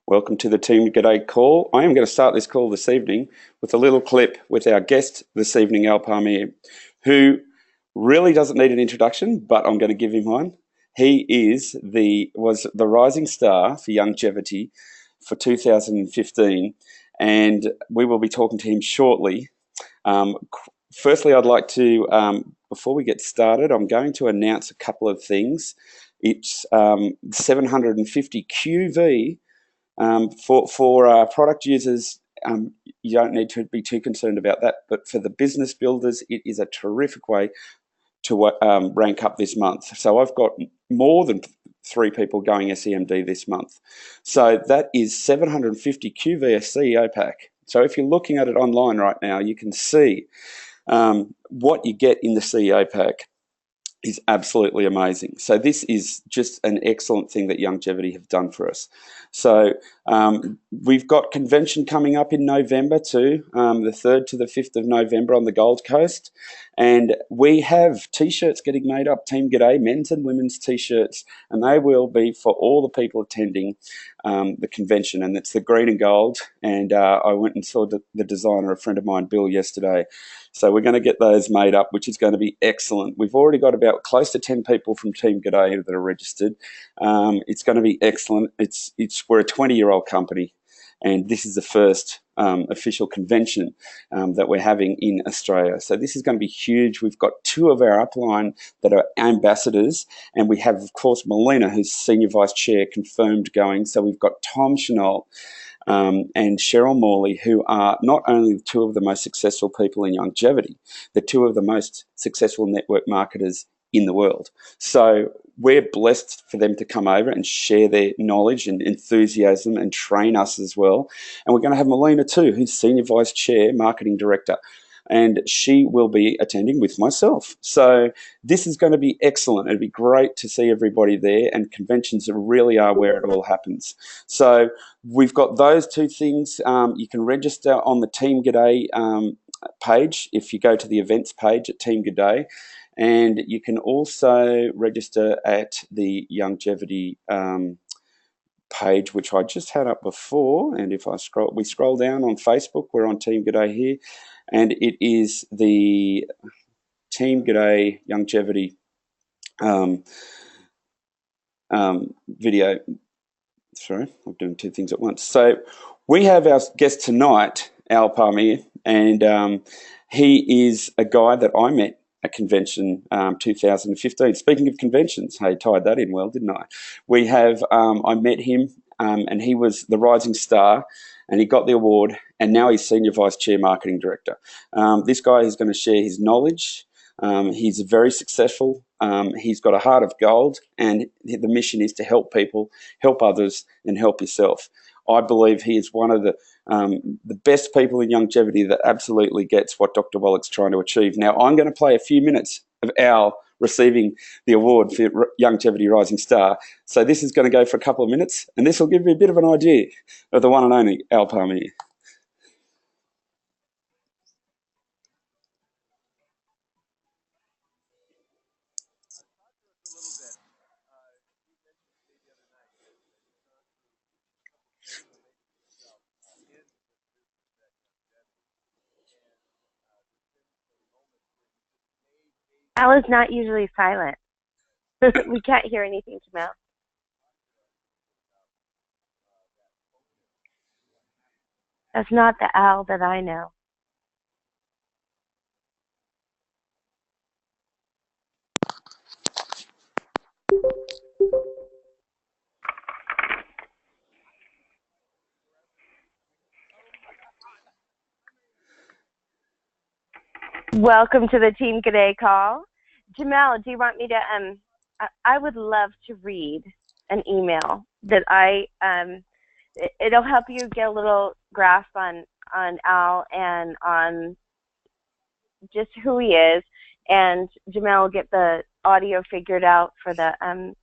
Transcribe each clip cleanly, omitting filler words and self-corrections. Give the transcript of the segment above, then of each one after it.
Welcome to the Team GDay call. I am going to start this call this evening with a little clip with our guest this evening, Al Palmiere, who really doesn't need an introduction, but I'm going to give him one. He was the rising star for Youngevity for 2015, and we will be talking to him shortly. Firstly, I'd like to, before we get started, I'm going to announce a couple of things. It's 750 QV. For product users, you don't need to be too concerned about that. But for the business builders, it is a terrific way to rank up this month. So I've got more than 3 people going SVCMD this month. So that is 750 QV a CEO pack. So if you're looking at it online right now, you can see what you get in the CEO pack is absolutely amazing. So this is just an excellent thing that Youngevity have done for us. So we've got convention coming up in November too, the 3rd to the 5th of November on the Gold Coast. And we have T-shirts getting made up, Team GDay, men's and women's T-shirts, and they will be for all the people attending the convention. And it's the green and gold. And I went and saw the designer, a friend of mine, Bill, yesterday. So we're going to get those made up, which is going to be excellent. We've already got about close to 10 people from Team GDay that are registered. It's going to be excellent. We're a 20-year-old company, and this is the first official convention that we're having in Australia. So this is going to be huge. We've got 2 of our upline that are ambassadors, and we have, of course, Melina, who's Senior Vice Chair, confirmed going. So we've got Tom Chenault and Cheryl Morley, who are not only 2 of the most successful people in Youngevity, they're 2 of the most successful network marketers in the world. So we're blessed for them to come over and share their knowledge and enthusiasm and train us as well. And we're going to have Melina too, who's Senior Vice Chair, Marketing Director, and she will be attending with myself. So this is going to be excellent. It'll be great to see everybody there, and conventions really are where it all happens. So we've got those 2 things. You can register on the Team GDay page if you go to the events page at Team GDay. And you can also register at the Youngevity page, which I just had up before. And if we scroll down on Facebook, we're on Team GDay here, and it is the Team GDay Youngevity video. Sorry, I'm doing 2 things at once. So we have our guest tonight, Al Palmiere, and he is a guy that I met at convention 2015. Speaking of conventions, hey, tied that in well, didn't I? We have, I met him, and he was the rising star, and he got the award, and now he's Senior Vice Chair Marketing Director. This guy is going to share his knowledge. He's very successful. He's got a heart of gold, and the mission is to help people, help others, and help yourself. I believe he is one of the best people in Youngevity that absolutely gets what Dr. Wallach's trying to achieve. Now, I'm going to play a few minutes of Al receiving the award for Youngevity Rising Star. So this is going to go for a couple of minutes, and this will give you a bit of an idea of the one and only Al Palmiere. Al is not usually silent. We can't hear anything, Jamel. That's not the Al that I know. Welcome to the Team GDay call. Jamel, do you want me to, I would love to read an email that it'll help you get a little grasp on Al and on just who he is, and Jamel will get the audio figured out for the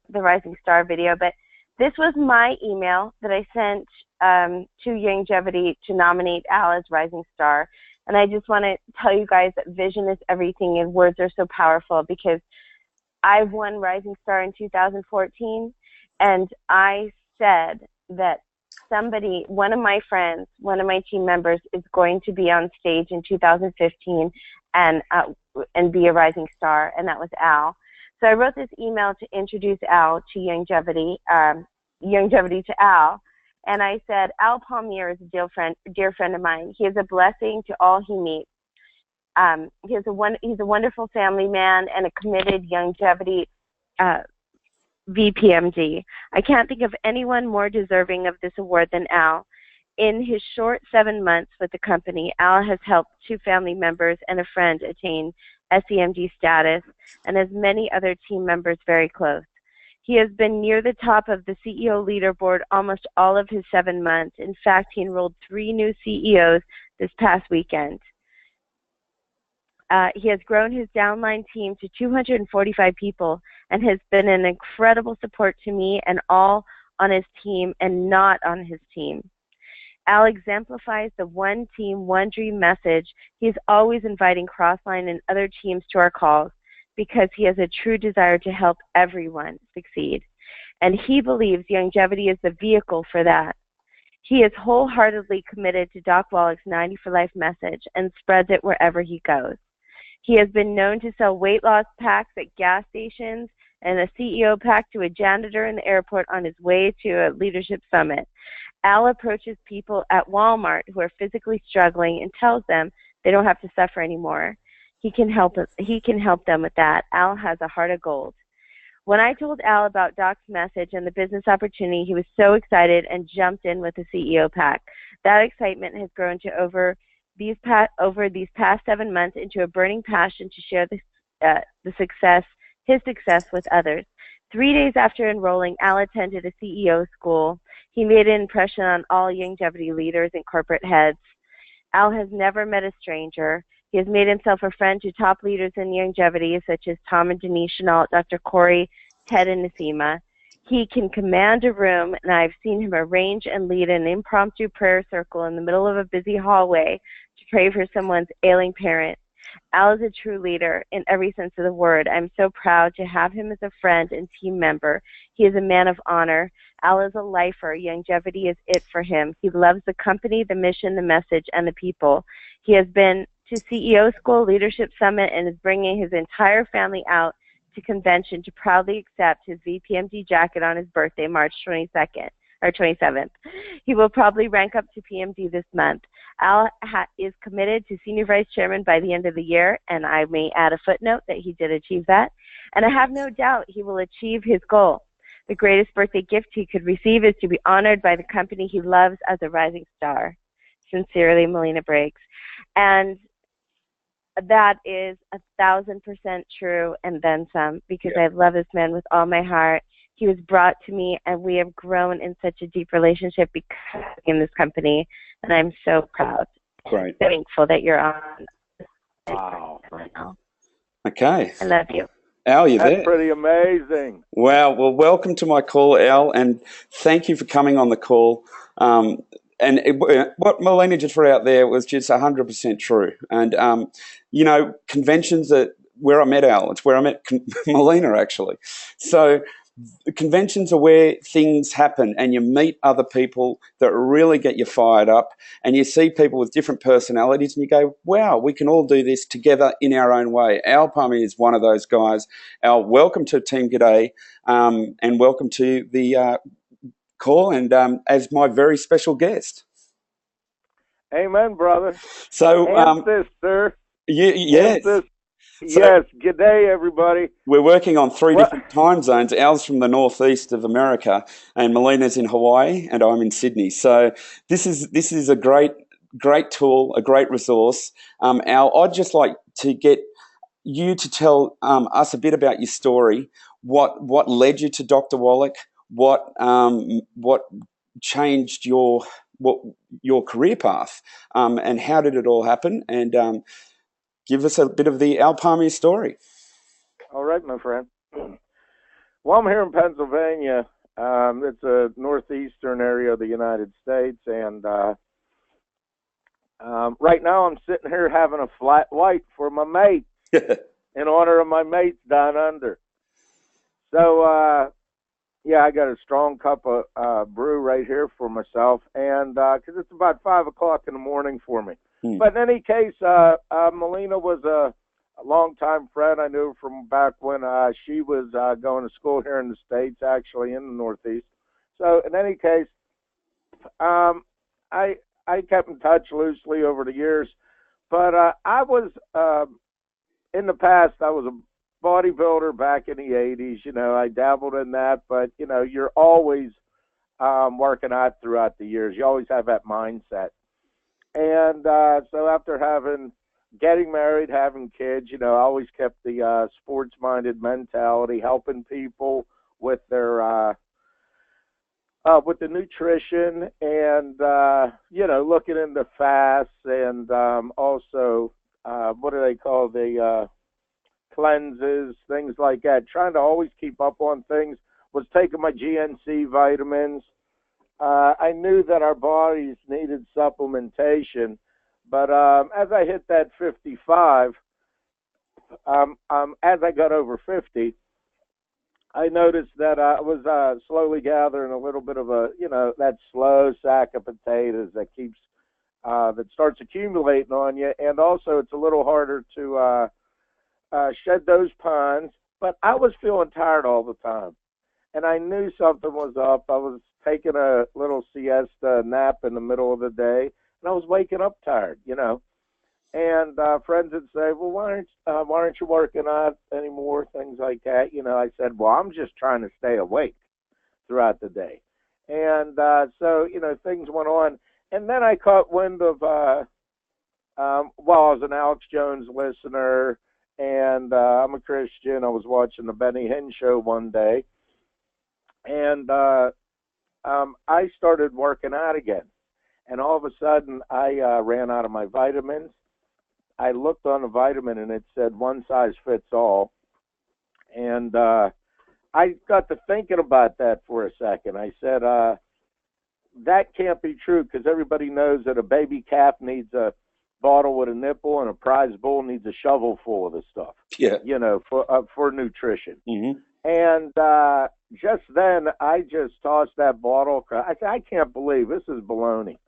Rising Star video. But this was my email that I sent to Youngevity to nominate Al as Rising Star. And I just want to tell you guys that vision is everything, and words are so powerful, because I've won Rising Star in 2014, and I said that one of my friends, one of my team members is going to be on stage in 2015 and be a rising star, and that was Al. So I wrote this email to introduce Al to Youngevity, Youngevity to Al, and I said, Al Palmiere is a dear friend of mine. He is a blessing to all he meets. He's a wonderful family man and a committed Youngevity VPMD. I can't think of anyone more deserving of this award than Al. In his short 7 months with the company, Al has helped 2 family members and a friend attain SVCMD status, and has many other team members very close. He has been near the top of the CEO leaderboard almost all of his 7 months. In fact, he enrolled 3 new CEOs this past weekend. He has grown his downline team to 245 people and has been an incredible support to me and all on his team and not on his team. Al exemplifies the one team, one dream message. He's always inviting Crossline and other teams to our calls because he has a true desire to help everyone succeed. And he believes Youngevity is the vehicle for that. He is wholeheartedly committed to Doc Wallach's 90 for Life message and spreads it wherever he goes. He has been known to sell weight loss packs at gas stations and a CEO pack to a janitor in the airport on his way to a leadership summit. Al approaches people at Walmart who are physically struggling and tells them they don't have to suffer anymore. He can help them with that. Al has a heart of gold. When I told Al about Doc's message and the business opportunity, he was so excited and jumped in with the CEO pack. That excitement has grown to over these past 7 months into a burning passion to share his success with others. 3 days after enrolling, Al attended a CEO school. He made an impression on all Youngevity leaders and corporate heads. Al has never met a stranger. He has made himself a friend to top leaders in Youngevity, such as Tom and Denise Chenault, Dr. Corey, Ted, and Nasima. He can command a room, and I've seen him arrange and lead an impromptu prayer circle in the middle of a busy hallway to pray for someone's ailing parent. Al is a true leader in every sense of the word. I'm so proud to have him as a friend and team member. He is a man of honor. Al is a lifer. Youngevity is it for him. He loves the company, the mission, the message, and the people. He has been to CEO School Leadership Summit and is bringing his entire family out to convention to proudly accept his VPMD jacket on his birthday, March 22nd or 27th. He will probably rank up to PMD this month. Al is committed to Senior Vice Chairman by the end of the year, and I may add a footnote that he did achieve that. And I have no doubt he will achieve his goal. The greatest birthday gift he could receive is to be honored by the company he loves as a rising star. Sincerely, Melina Briggs. And that is 1,000% true and then some, because I love this man with all my heart. He was brought to me, and we have grown in such a deep relationship because in this company, and I'm so proud. Great. Thankful that you're on. Wow. Right now. Okay. I love you. Al, you there? That's pretty amazing. Wow. Well, welcome to my call, Al, and thank you for coming on the call. What Melina just read out there was just 100% true. And, conventions are where I met Al. It's where I met Melina, actually. So the conventions are where things happen, and you meet other people that really get you fired up, and you see people with different personalities, and you go, wow, we can all do this together in our own way. Al Palmiere is one of those guys. Al, welcome to Team GDay, and welcome to the call, and as my very special guest. Amen, brother. So, and sister. Yes. So, yes, good day, everybody. We're working on 3 different time zones. Al's from the northeast of America, and Melina's in Hawaii, and I'm in Sydney. So this is a great tool, a great resource. Al, I'd just like to get you to tell us a bit about your story. What led you to Dr. Wallach? What changed your career path, and how did it all happen? And give us a bit of the Al Palmiere story. All right, my friend. Well, I'm here in Pennsylvania. It's a northeastern area of the United States, and right now I'm sitting here having a flat white for my mate in honor of my mates down under. So yeah, I got a strong cup of brew right here for myself, and because it's about 5 o'clock in the morning for me. But in any case, Melina was a longtime friend. I knew her from back when she was going to school here in the States, actually in the Northeast. So in any case, I kept in touch loosely over the years. But I was in the past, I was a bodybuilder back in the 80s. You know, I dabbled in that, but you know, you're always working out throughout the years. You always have that mindset. And so after getting married, having kids, you know, I always kept the sports-minded mentality, helping people with their with the nutrition, and you know, looking into fasts, and also what do they call the cleanses, things like that. Trying to always keep up on things. Was taking my GNC vitamins. I knew that our bodies needed supplementation, but as I hit that 55, as I got over 50, I noticed that I was slowly gathering a little bit of that slow sack of potatoes that keeps that starts accumulating on you, and also it's a little harder to shed those pines. But I was feeling tired all the time, and I knew something was up. I was taking a little siesta nap in the middle of the day, and I was waking up tired, you know. And friends would say, well, why aren't you working out anymore, things like that. You know, I said, well, I'm just trying to stay awake throughout the day. And so, you know, things went on. And then I caught wind of, I was an Alex Jones listener, and I'm a Christian. I was watching the Benny Hinn show one day, and I started working out again. And all of a sudden, I ran out of my vitamins. I looked on the vitamin, and it said one size fits all. And I got to thinking about that for a second. I said, that can't be true, because everybody knows that a baby calf needs a bottle with a nipple, and a prize bull needs a shovel full of the stuff. Yeah. You know, for nutrition. Mm-hmm. And just then, I just tossed that bottle. I said, I can't believe this is baloney.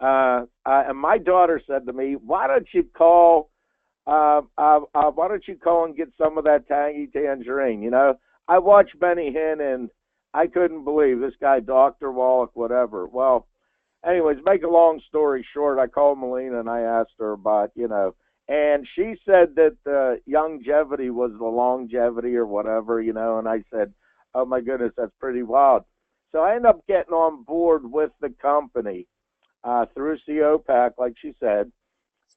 And my daughter said to me, why don't you call and get some of that Tangy Tangerine? You know, I watched Benny Hinn, and I couldn't believe this guy, Dr. Wallach, whatever. Well, anyways, make a long story short, I called Melina, and I asked her about, you know, and she said that Youngevity was the longevity or whatever, you know, and I said, oh my goodness, that's pretty wild. So I ended up getting on board with the company through COPAC, like she said,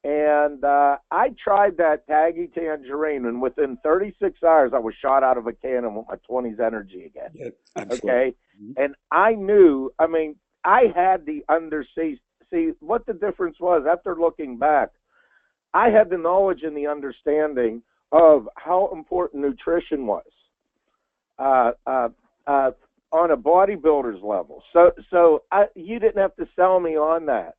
and I tried that Tangy Tangerine, and within 36 hours, I was shot out of a cannon with my 20s energy again. Yeah, absolutely. Okay? Mm-hmm. And I knew, I mean, I had the see what the difference was after looking back. I had the knowledge and the understanding of how important nutrition was on a bodybuilder's level. So you didn't have to sell me on that.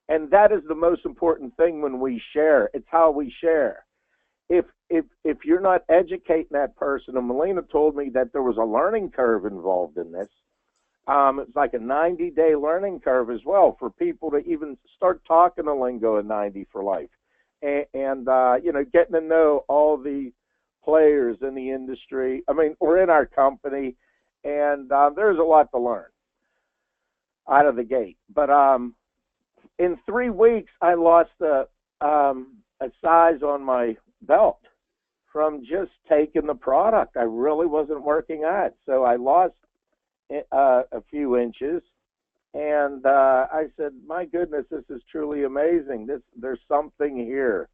And that is the most important thing when we share. It's how we share. If you're not educating that person, and Melina told me that there was a learning curve involved in this. It's like a 90-day learning curve as well for people to even start talking the lingo in 90 for life. And you know, getting to know all the players in the industry, or in our company, and there's a lot to learn out of the gate. But in 3 weeks, I lost a size on my belt from just taking the product. I really wasn't working out, so I lost a few inches. And I said, my goodness, this is truly amazing. There's something here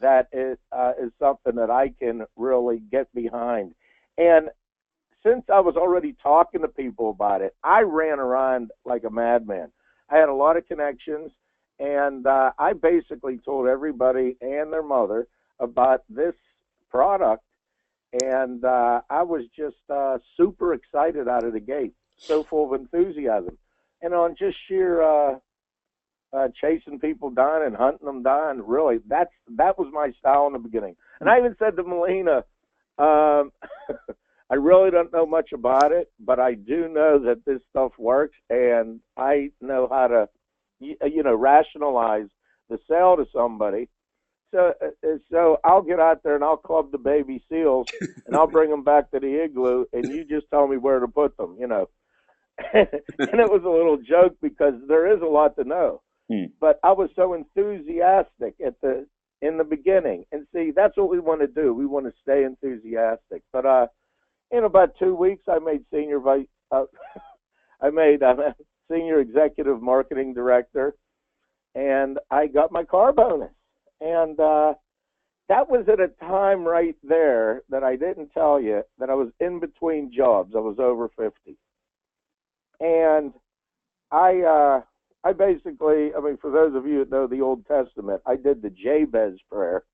that is something that I can really get behind. And since I was already talking to people about it, I ran around like a madman. I had a lot of connections, and I basically told everybody and their mother about this product. And I was just super excited out of the gate, so full of enthusiasm. And on just sheer chasing people down and hunting them down, really, that was my style in the beginning. And I even said to Melina, I really don't know much about it, but I do know that this stuff works, and I know how to, rationalize the sale to somebody. So I'll get out there and I'll club the baby seals, and I'll bring them back to the igloo, and you just tell me where to put them, And it was a little joke because there is a lot to know. But I was so enthusiastic in the beginning, and see, that's what we want to do. We want to stay enthusiastic. But in about 2 weeks, I made senior executive marketing director, and I got my car bonus. And that was at a time right there that I didn't tell you that I was in between jobs. I was over 50. And I basically, for those of you that know the Old Testament, I did the Jabez prayer.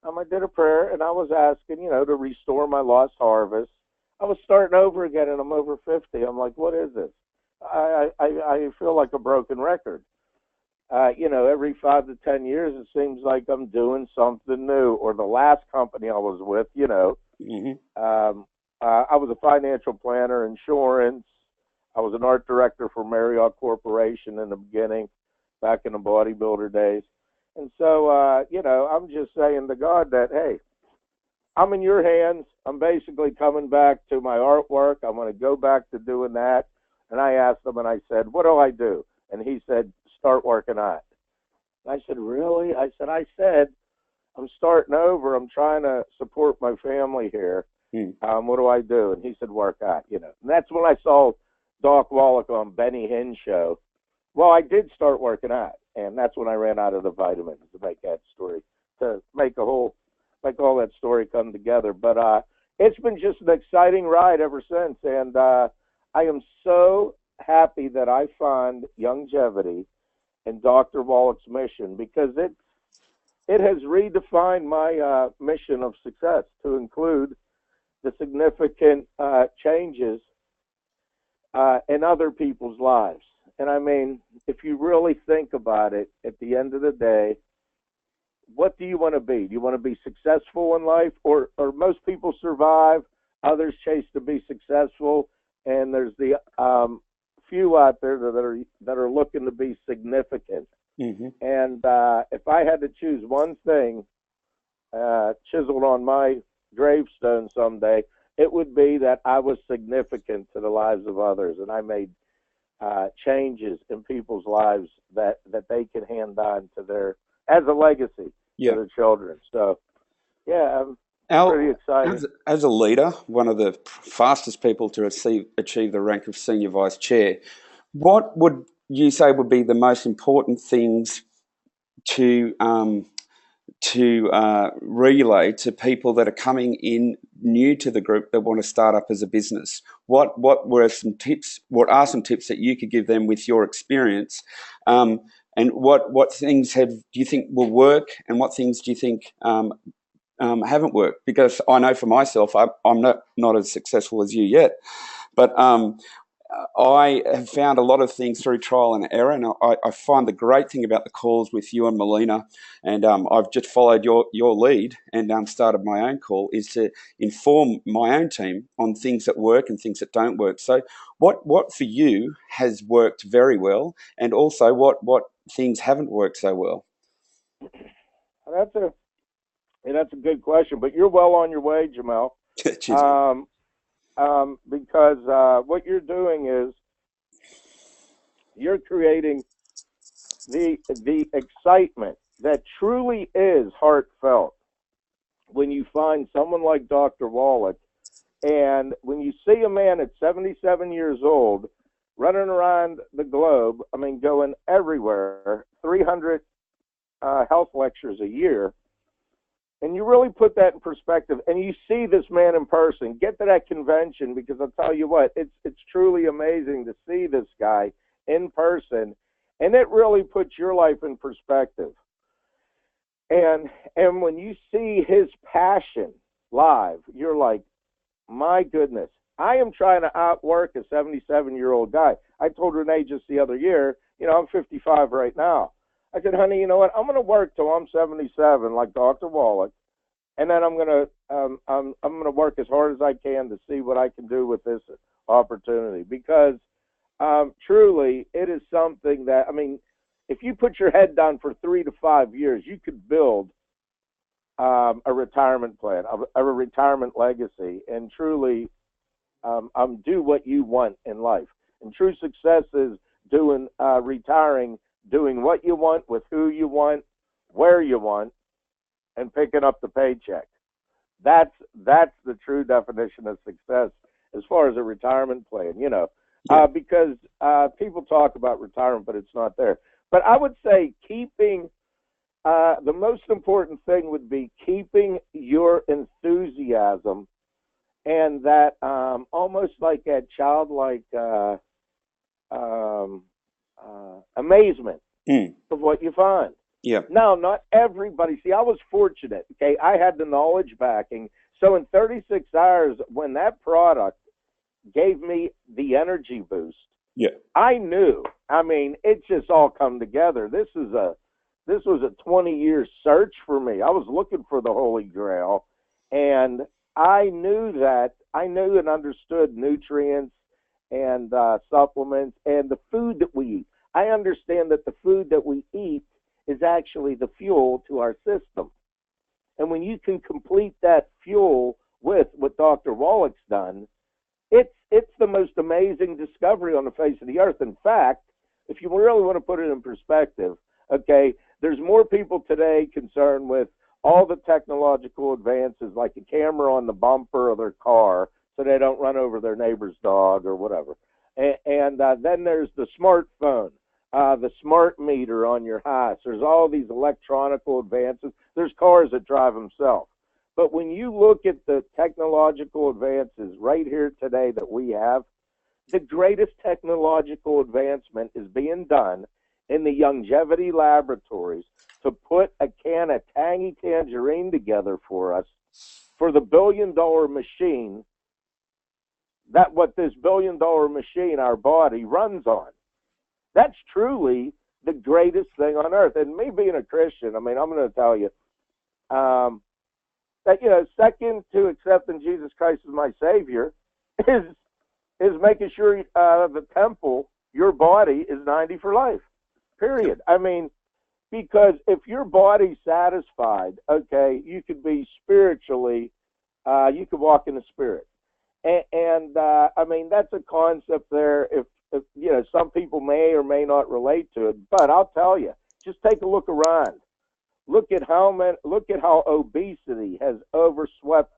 I did a prayer, and I was asking, to restore my lost harvest. I was starting over again, and I'm over 50. I'm like, what is this? I feel like a broken record. Every 5 to 10 years, it seems like I'm doing something new. Or the last company I was with, I was a financial planner, insurance. I was an art director for Marriott Corporation in the beginning, back in the bodybuilder days. And so, I'm just saying to God that, hey, I'm in your hands. I'm basically coming back to my artwork. I want to go back to doing that. And I asked him, and I said, what do I do? And he said, start working on it. And I said, really? I said, I'm starting over. I'm trying to support my family here. What do I do? And he said, work out, And that's when I saw Doc Wallach on Benny Hinn's show. Well, I did start working out, and that's when I ran out of the vitamins to make that story, to make all that story come together. But it's been just an exciting ride ever since, and I am so happy that I found Youngevity and Dr. Wallach's mission, because it has redefined my mission of success to include the significant changes in other people's lives. And if you really think about it, at the end of the day, what do you want to be? Do you want to be successful in life, or most people survive, others chase to be successful, and there's the few out there that are looking to be significant. And if I had to choose one thing chiseled on my gravestone someday, it would be that I was significant to the lives of others, and I made changes in people's lives that they can hand on to as a legacy to their children. So, I'm pretty excited. As a leader, one of the fastest people to achieve the rank of senior vice chair, what would you say would be the most important things to relay to people that are coming in new to the group that want to start up as a business? What were some tips? What are some tips that you could give them with your experience? And what things do you think will work, and what things do you think haven't worked? Because I know for myself, I'm not as successful as you yet, but I have found a lot of things through trial and error, and I find the great thing about the calls with you and Melina, and I've just followed your lead and started my own call, is to inform my own team on things that work and things that don't work. So what for you has worked very well, and also what things haven't worked so well? That's a good question, but you're well on your way, Jamel. Because what you're doing is you're creating the excitement that truly is heartfelt when you find someone like Dr. Wallach, and when you see a man at 77 years old running around the globe, going everywhere, 300 health lectures a year, and you really put that in perspective, and you see this man in person, get to that convention, because I'll tell you what, it's truly amazing to see this guy in person, and it really puts your life in perspective. And when you see his passion live, you're like, my goodness, I am trying to outwork a 77-year-old guy. I told Renee just the other year, I'm 55 right now. I said, honey, you know what? I'm going to work till I'm 77 like Dr. Wallach, and then I'm gonna work as hard as I can to see what I can do with this opportunity, because truly it is something that, I mean, if you put your head down for 3 to 5 years, you could build a retirement plan, a retirement legacy, and truly do what you want in life. And true success is doing retiring, doing what you want, with who you want, where you want, and picking up the paycheck. That's the true definition of success as far as a retirement plan, you know. Yeah. Because people talk about retirement, but it's not there. But I would say keeping the most important thing would be keeping your enthusiasm and that almost like a childlike amazement of what you find. Yeah. Now, not everybody. See, I was fortunate. Okay, I had the knowledge backing. So in 36 hours, when that product gave me the energy boost, Yeah. I knew. I mean, it just all come together. This was a 20-year search for me. I was looking for the Holy Grail, and I knew and understood nutrients and supplements and the food that we eat. I understand that the food that we eat is actually the fuel to our system. And when you can complete that fuel with what Dr. Wallach's done, it's the most amazing discovery on the face of the earth. In fact, if you really want to put it in perspective, okay, there's more people today concerned with all the technological advances, like a camera on the bumper of their car so they don't run over their neighbor's dog or whatever. And then there's the smartphone, the smart meter on your house. There's all these electronical advances. There's cars that drive themselves. But when you look at the technological advances right here today that we have, the greatest technological advancement is being done in the Youngevity laboratories to put a can of Tangy Tangerine together for us for the billion-dollar machine, that what this billion-dollar machine, our body, runs on. That's truly the greatest thing on earth. And me being a Christian, I mean, I'm going to tell you that, you know, second to accepting Jesus Christ as my Savior is making sure the temple, your body, is 90 for life. Period. I mean, because if your body's satisfied, okay, you could be spiritually, you could walk in the Spirit. And I mean, that's a concept there. If you know, some people may or may not relate to it, but I'll tell you, just take a look around. Look at how obesity has overswept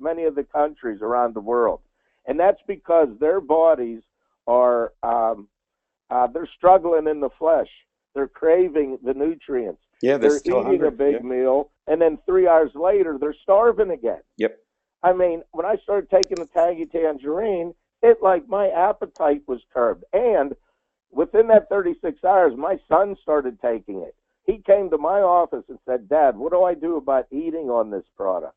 many of the countries around the world, and that's because their bodies are they're struggling in the flesh. They're craving the nutrients. Yeah, they're eating hungry. a big meal, and then 3 hours later, they're starving again. Yep. I mean, when I started taking the Tangy Tangerine, it like my appetite was curbed. And within that 36 hours, my son started taking it. He came to my office and said, "Dad, what do I do about eating on this product?"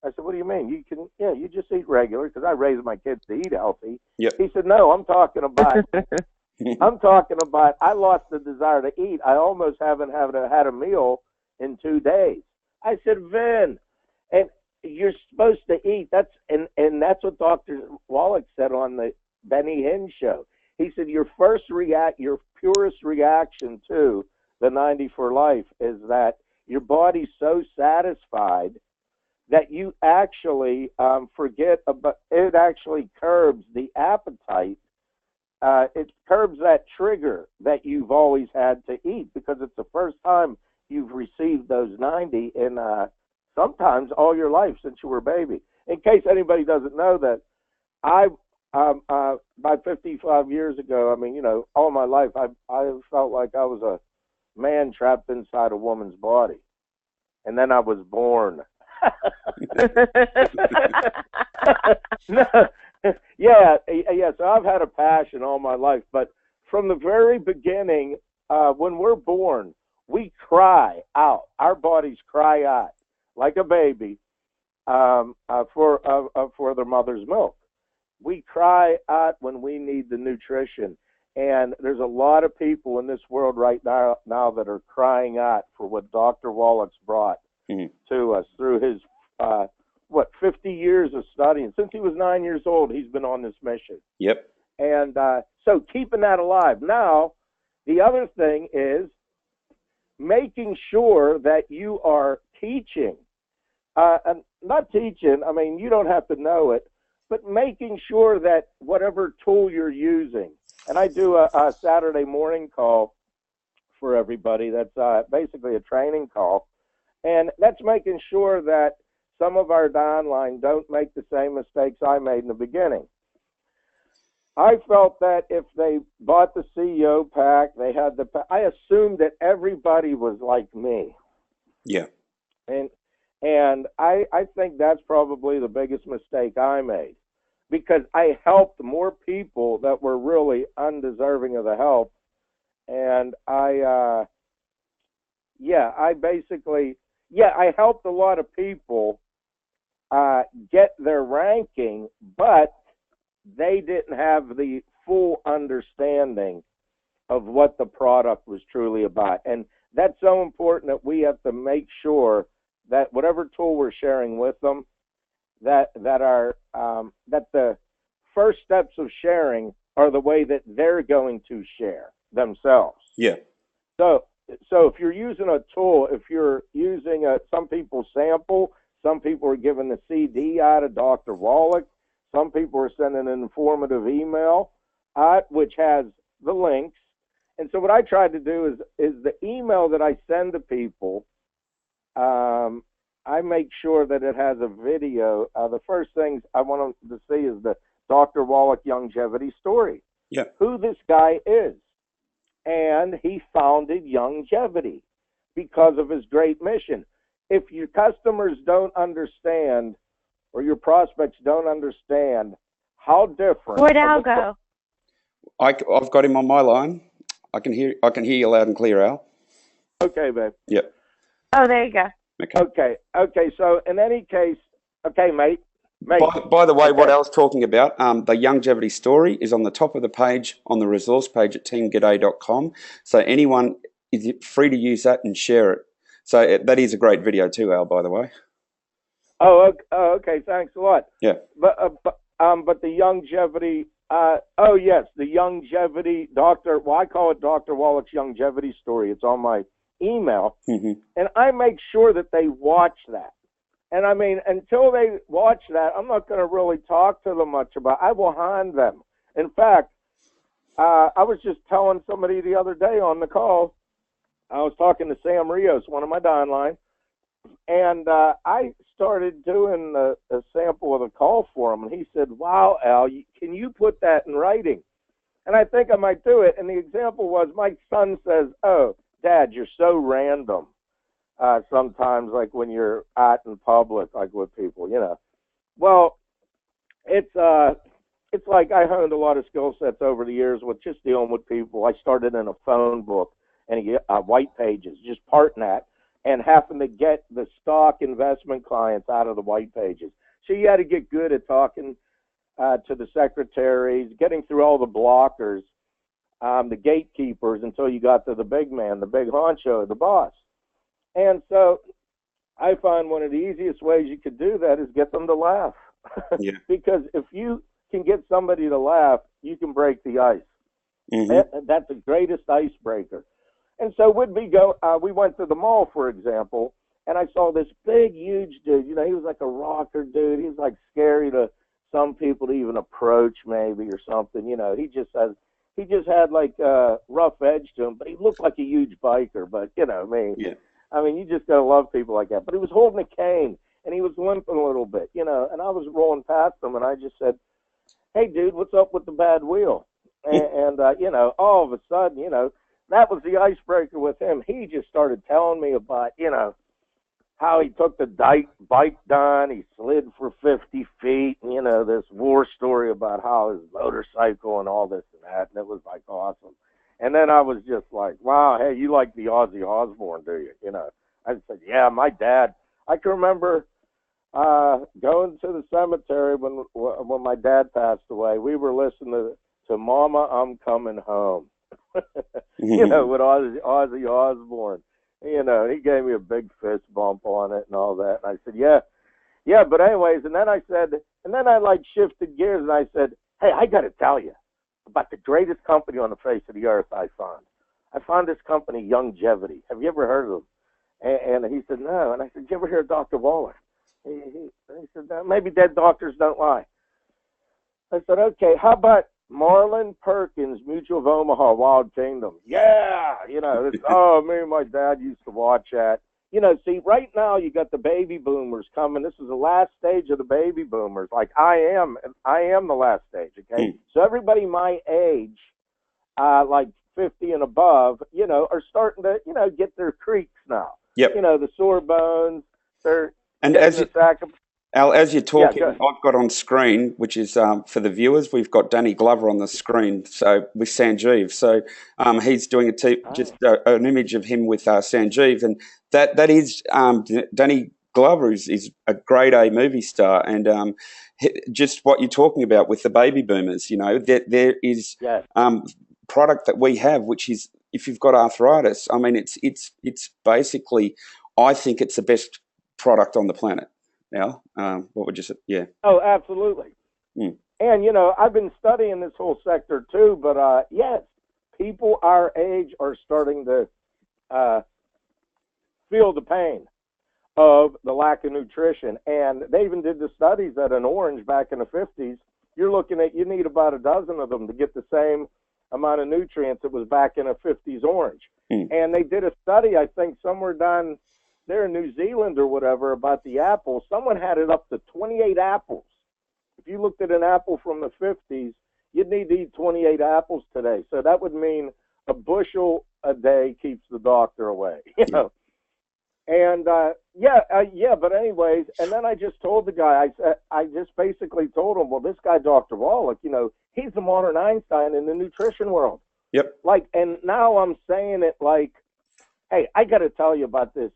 I said, "What do you mean? You can, yeah, you just eat regular," because I raised my kids to eat healthy. Yep. He said, "No, I'm talking about I lost the desire to eat. I almost haven't had a meal in 2 days." I said, "Vin, and you're supposed to eat." That's what Dr. Wallach said on the Benny Hinn show. He said your purest reaction to the 90 for life is that your body's so satisfied that you actually forget about it. Actually curbs the appetite. It curbs that trigger that you've always had to eat, because it's the first time you've received those 90 in sometimes all your life since you were a baby. In case anybody doesn't know that, I about 55 years ago, I mean, you know, all my life I felt like I was a man trapped inside a woman's body, and then I was born. No, yeah. So I've had a passion all my life, but from the very beginning, when we're born, we cry out. Our bodies cry out like a baby for their mother's milk. We cry out when we need the nutrition, and there's a lot of people in this world right now that are crying out for what Dr. Wallach's brought to us through his 50 years of studying. Since he was 9 years old, he's been on this mission. Yep. And so keeping that alive. Now, the other thing is making sure that you are teaching. And not teaching, I mean, you don't have to know it, but making sure that whatever tool you're using, and I do a Saturday morning call for everybody that's basically a training call, and that's making sure that some of our downline don't make the same mistakes I made in the beginning. I felt that if they bought the CEO pack, they had I assumed that everybody was like me. Yeah. And I think that's probably the biggest mistake I made, because I helped more people that were really undeserving of the help. And I helped a lot of people get their ranking, but they didn't have the full understanding of what the product was truly about. And that's so important that we have to make sure that whatever tool we're sharing with them, that the first steps of sharing are the way that they're going to share themselves. Yeah. So if you're using a tool, if you're using some people sample, some people are giving the CD out of Dr. Wallach, some people are sending an informative email which has the links. And so what I tried to do is the email that I send to people, I make sure that it has a video. The first things I want them to see is the Dr. Wallach Youngevity story. Yeah. Who this guy is. And he founded Youngevity because of his great mission. If your customers don't understand, or your prospects don't understand how different. Where'd Al go? I've got him on my line. I can hear you loud and clear, Al. Okay, babe. Yep. Oh, there you go. Okay. So in any case, okay, mate. By the way, what Al's talking about, the Youngevity story is on the top of the page on the resource page at teamgaday.com. So anyone is free to use that and share it. So that is a great video too, Al, by the way. Oh, okay. Thanks a lot. Yeah. But the Youngevity. Yes, the Youngevity I call it Dr. Wallach's Youngevity story. It's on my email, and I make sure that they watch that. And I mean, until they watch that, I'm not going to really talk to them much about it. I will hand them. In fact, I was just telling somebody the other day on the call, I was talking to Sam Rios, one of my downline, and I started doing a sample of a call for him, and he said, "Wow, Al, can you put that in writing?" And I think I might do it. And the example was, my son says, "Oh, Dad, you're so random." Sometimes, like when you're out in public, like with people, you know. Well, it's like I honed a lot of skill sets over the years with just dealing with people. I started in a phone book and white pages, just parting that, and having to get the stock investment clients out of the white pages. So you had to get good at talking to the secretaries, getting through all the blockers, the gatekeepers, until you got to the big man, the big honcho, the boss. And so I find one of the easiest ways you could do that is get them to laugh. Yeah. Because if you can get somebody to laugh, you can break the ice. That's the greatest icebreaker. And so we went to the mall, for example, and I saw this big, huge dude. You know, he was like a rocker dude. He was like scary to some people to even approach, maybe, or something. You know, he just had like a rough edge to him, but he looked like a huge biker. But, you know, I mean, you just got to love people like that. But he was holding a cane, and he was limping a little bit, you know, and I was rolling past him, and I just said, "Hey, dude, what's up with the bad wheel?" And you know, all of a sudden, you know, that was the icebreaker with him. He just started telling me about, you know, how he took the bike down, he slid for 50 feet, and, you know, this war story about how his motorcycle and all this and that, and it was, like, awesome. And then I was just like, "Wow, hey, you like the Ozzy Osbourne, do you?" You know, I said, "Yeah, my dad." I can remember going to the cemetery when my dad passed away. We were listening to "Mama, I'm Coming Home," you know, with Ozzy Osbourne. You know, he gave me a big fist bump on it and all that. And I said, "Yeah, Yeah, but anyways, and then I like shifted gears and I said, hey, I got to tell you about the greatest company on the face of the earth I found. I found this company, Youngevity. Have you ever heard of them? And he said, no. And I said, did you ever hear of Dr. Wallach? He said, no, maybe dead doctors don't lie. I said, okay, how about Marlin Perkins, Mutual of Omaha, Wild Kingdom? Yeah, me and my dad used to watch that. See, right now you got the baby boomers coming. This is the last stage of the baby boomers. Like I am the last stage, okay? So everybody my age, like 50 and above, are starting to, get their creaks now. Yep. The sore bones, they're and as you, sack of... Al, as you're talking, Yeah, I've got on screen, which is for the viewers, we've got Danny Glover on the screen. So with Sanjeev, so he's doing just an image of him with Sanjeev, and that is Danny Glover is a grade A movie star, and just what you're talking about with the baby boomers, that there is product that we have, which is if you've got arthritis, I mean, it's basically, I think it's the best product on the planet. Now, what would you say? Yeah. Oh, absolutely. And, I've been studying this whole sector too, but yes, people our age are starting to feel the pain of the lack of nutrition. And they even did the studies that an orange back in the 50s, you're looking at, you need about a dozen of them to get the same amount of nutrients that was back in a 50s orange. And they did a study, I think, somewhere down there in New Zealand or whatever, about the apple. Someone had it up to 28 apples. If you looked at an apple from the 50s, you'd need to eat 28 apples today. So that would mean a bushel a day keeps the doctor away, And but anyways, and then I just told the guy, I just basically told him, well, this guy, Dr. Wallach, he's the modern Einstein in the nutrition world. Yep. And now I'm saying it like, hey, I got to tell you about this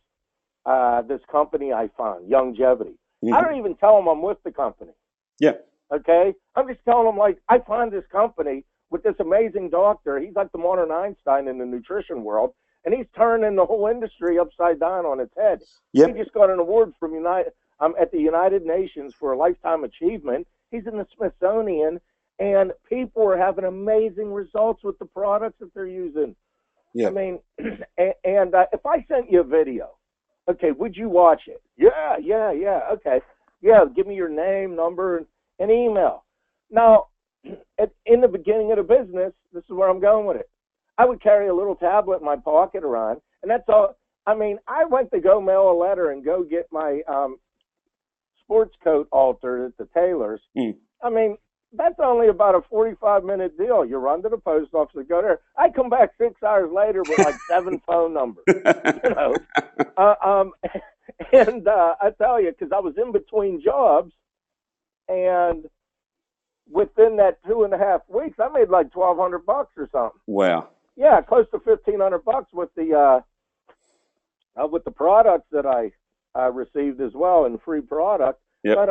company I found, Youngevity. I don't even tell them I'm with the company. Yeah. Okay? I'm just telling them, like, I found this company with this amazing doctor. He's like the modern Einstein in the nutrition world, and he's turning the whole industry upside down on its head. Yep. He just got an award from at the United Nations for a lifetime achievement. He's in the Smithsonian, and people are having amazing results with the products that they're using. Yeah. I mean, and if I sent you a video, okay, would you watch it? Yeah. Okay. Yeah, give me your name, number, and email. Now, in the beginning of the business, this is where I'm going with it. I would carry a little tablet in my pocket around, and that's all. I mean, I went to go mail a letter and go get my sports coat altered at the tailor's. I mean, that's only about a 45-minute deal. You run to the post office and go there. I come back 6 hours later with like 7 phone numbers, And I tell you, because I was in between jobs, and within that 2.5 weeks, I made like $1,200 or something. Wow. Yeah, close to $1,500 with the products that I received as well, and free product. Yep. But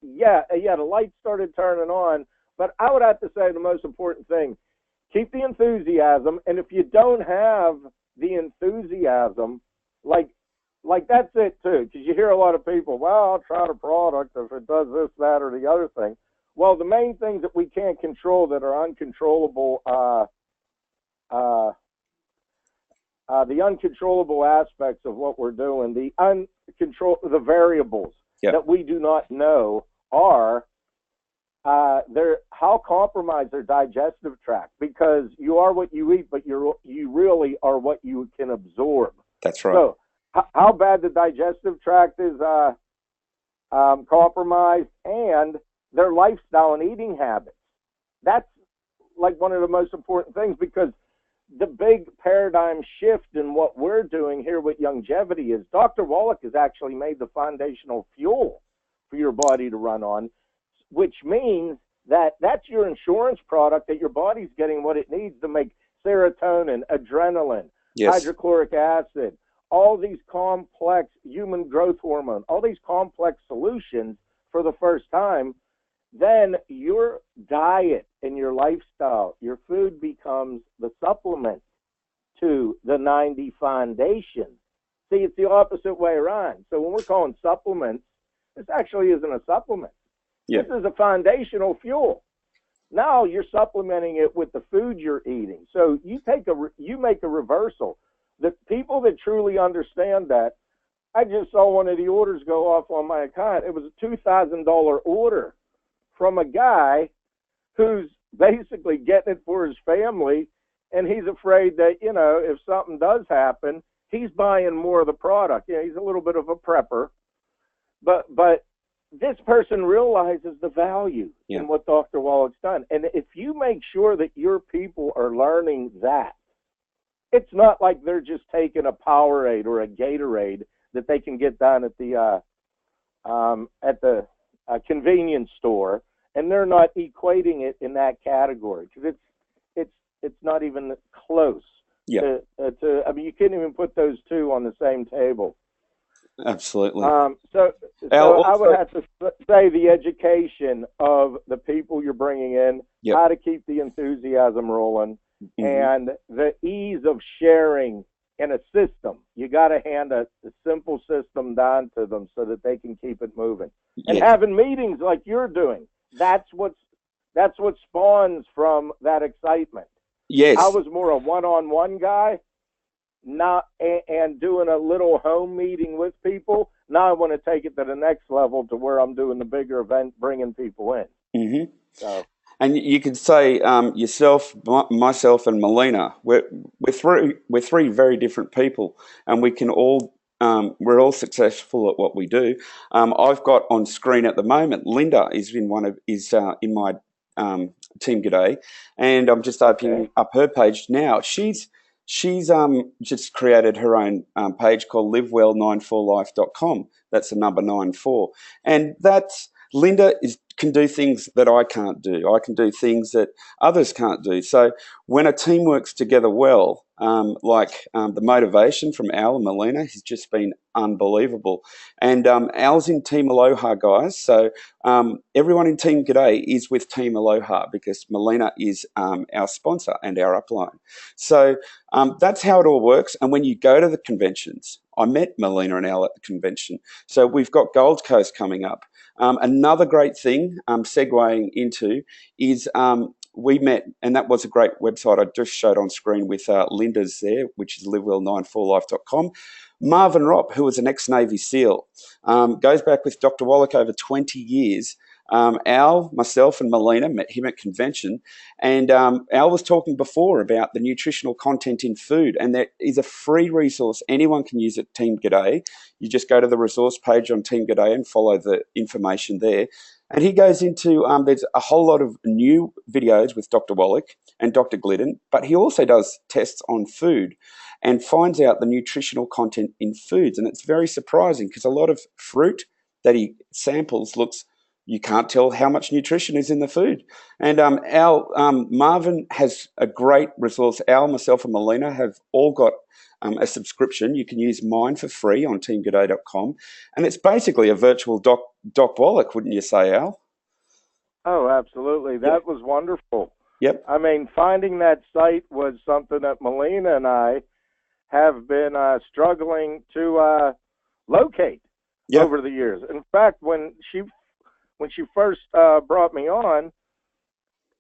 the lights started turning on. But I would have to say the most important thing: keep the enthusiasm. And if you don't have the enthusiasm, like that's it too, because you hear a lot of people, well, I'll try the product if it does this, that, or the other thing. Well, the main things that we can't control that are uncontrollable, the uncontrollable aspects of what we're doing, the variables that we do not know are how compromised their digestive tract, because you are what you eat, but you really are what you can absorb. That's right. So how bad the digestive tract is compromised, and their lifestyle and eating habits. That's like one of the most important things, because the big paradigm shift in what we're doing here with Youngevity is Dr. Wallach has actually made the foundational fuel for your body to run on, which means that that's your insurance product, that your body's getting what it needs to make serotonin, adrenaline, hydrochloric acid, all these complex human growth hormone, all these complex solutions for the first time. Then your diet and your lifestyle, your food becomes the supplement to the 90 foundation. See, it's the opposite way around. So when we're calling supplements This actually isn't a supplement. Yeah. This is a foundational fuel. Now you're supplementing it with the food you're eating. So you make a reversal. The people that truly understand that, I just saw one of the orders go off on my account. It was a $2,000 order from a guy who's basically getting it for his family, and he's afraid that, you know, if something does happen, he's buying more of the product. Yeah, he's a little bit of a prepper, but this person realizes the value in what Dr. Wallach's done. And if you make sure that your people are learning that, it's not like they're just taking a Powerade or a Gatorade that they can get down at the convenience store, and they're not equating it in that category, because it's not even close. Yeah. I mean, you can't even put those two on the same table. Absolutely. So I would have to say the education of the people you're bringing in, how to keep the enthusiasm rolling, and the ease of sharing in a system. You got to hand a simple system down to them so that they can keep it moving. And having meetings like you're doing, that's what spawns from that excitement. Yes. I was more a one-on-one guy, and doing a little home meeting with people. Now I want to take it to the next level to where I'm doing the bigger event, bringing people in. Mm-hmm. So. And you could say yourself, myself, and Melina. We're three very different people, and we can all we're all successful at what we do. I've got on screen at the moment. Linda is in in my Team GDay, and I'm just opening up her page now. She's just created her own page called livewell94life.com. That's the number 94, and that's Linda can do things that I can't do. I can do things that others can't do. So when a team works together well, the motivation from Al and Melina has just been unbelievable. And Al's in Team Aloha, guys. So everyone in Team GDay is with Team Aloha because Melina is our sponsor and our upline. So that's how it all works. And when you go to the conventions, I met Melina and Al at the convention. So we've got Gold Coast coming up. Another great thing, segueing into, is we met, and that was a great website I just showed on screen with Linda's there, which is livewell94life.com. Marvin Ropp, who was an ex-Navy SEAL, goes back with Dr. Wallach over 20 years. Al, myself, and Melina met him at convention, and Al was talking before about the nutritional content in food, and there is a free resource anyone can use at Team GDay. You just go to the resource page on Team GDay and follow the information there. And he goes into, there's a whole lot of new videos with Dr. Wallach and Dr. Glidden, but he also does tests on food and finds out the nutritional content in foods. And it's very surprising because a lot of fruit that he samples you can't tell how much nutrition is in the food. And Marvin has a great resource. Al, myself, and Melina have all got a subscription. You can use mine for free on teamgaday.com. And it's basically a virtual Doc Wallach, wouldn't you say, Al? Oh, absolutely. That was wonderful. Yep. I mean, finding that site was something that Melina and I have been struggling to locate over the years. In fact, when she first brought me on,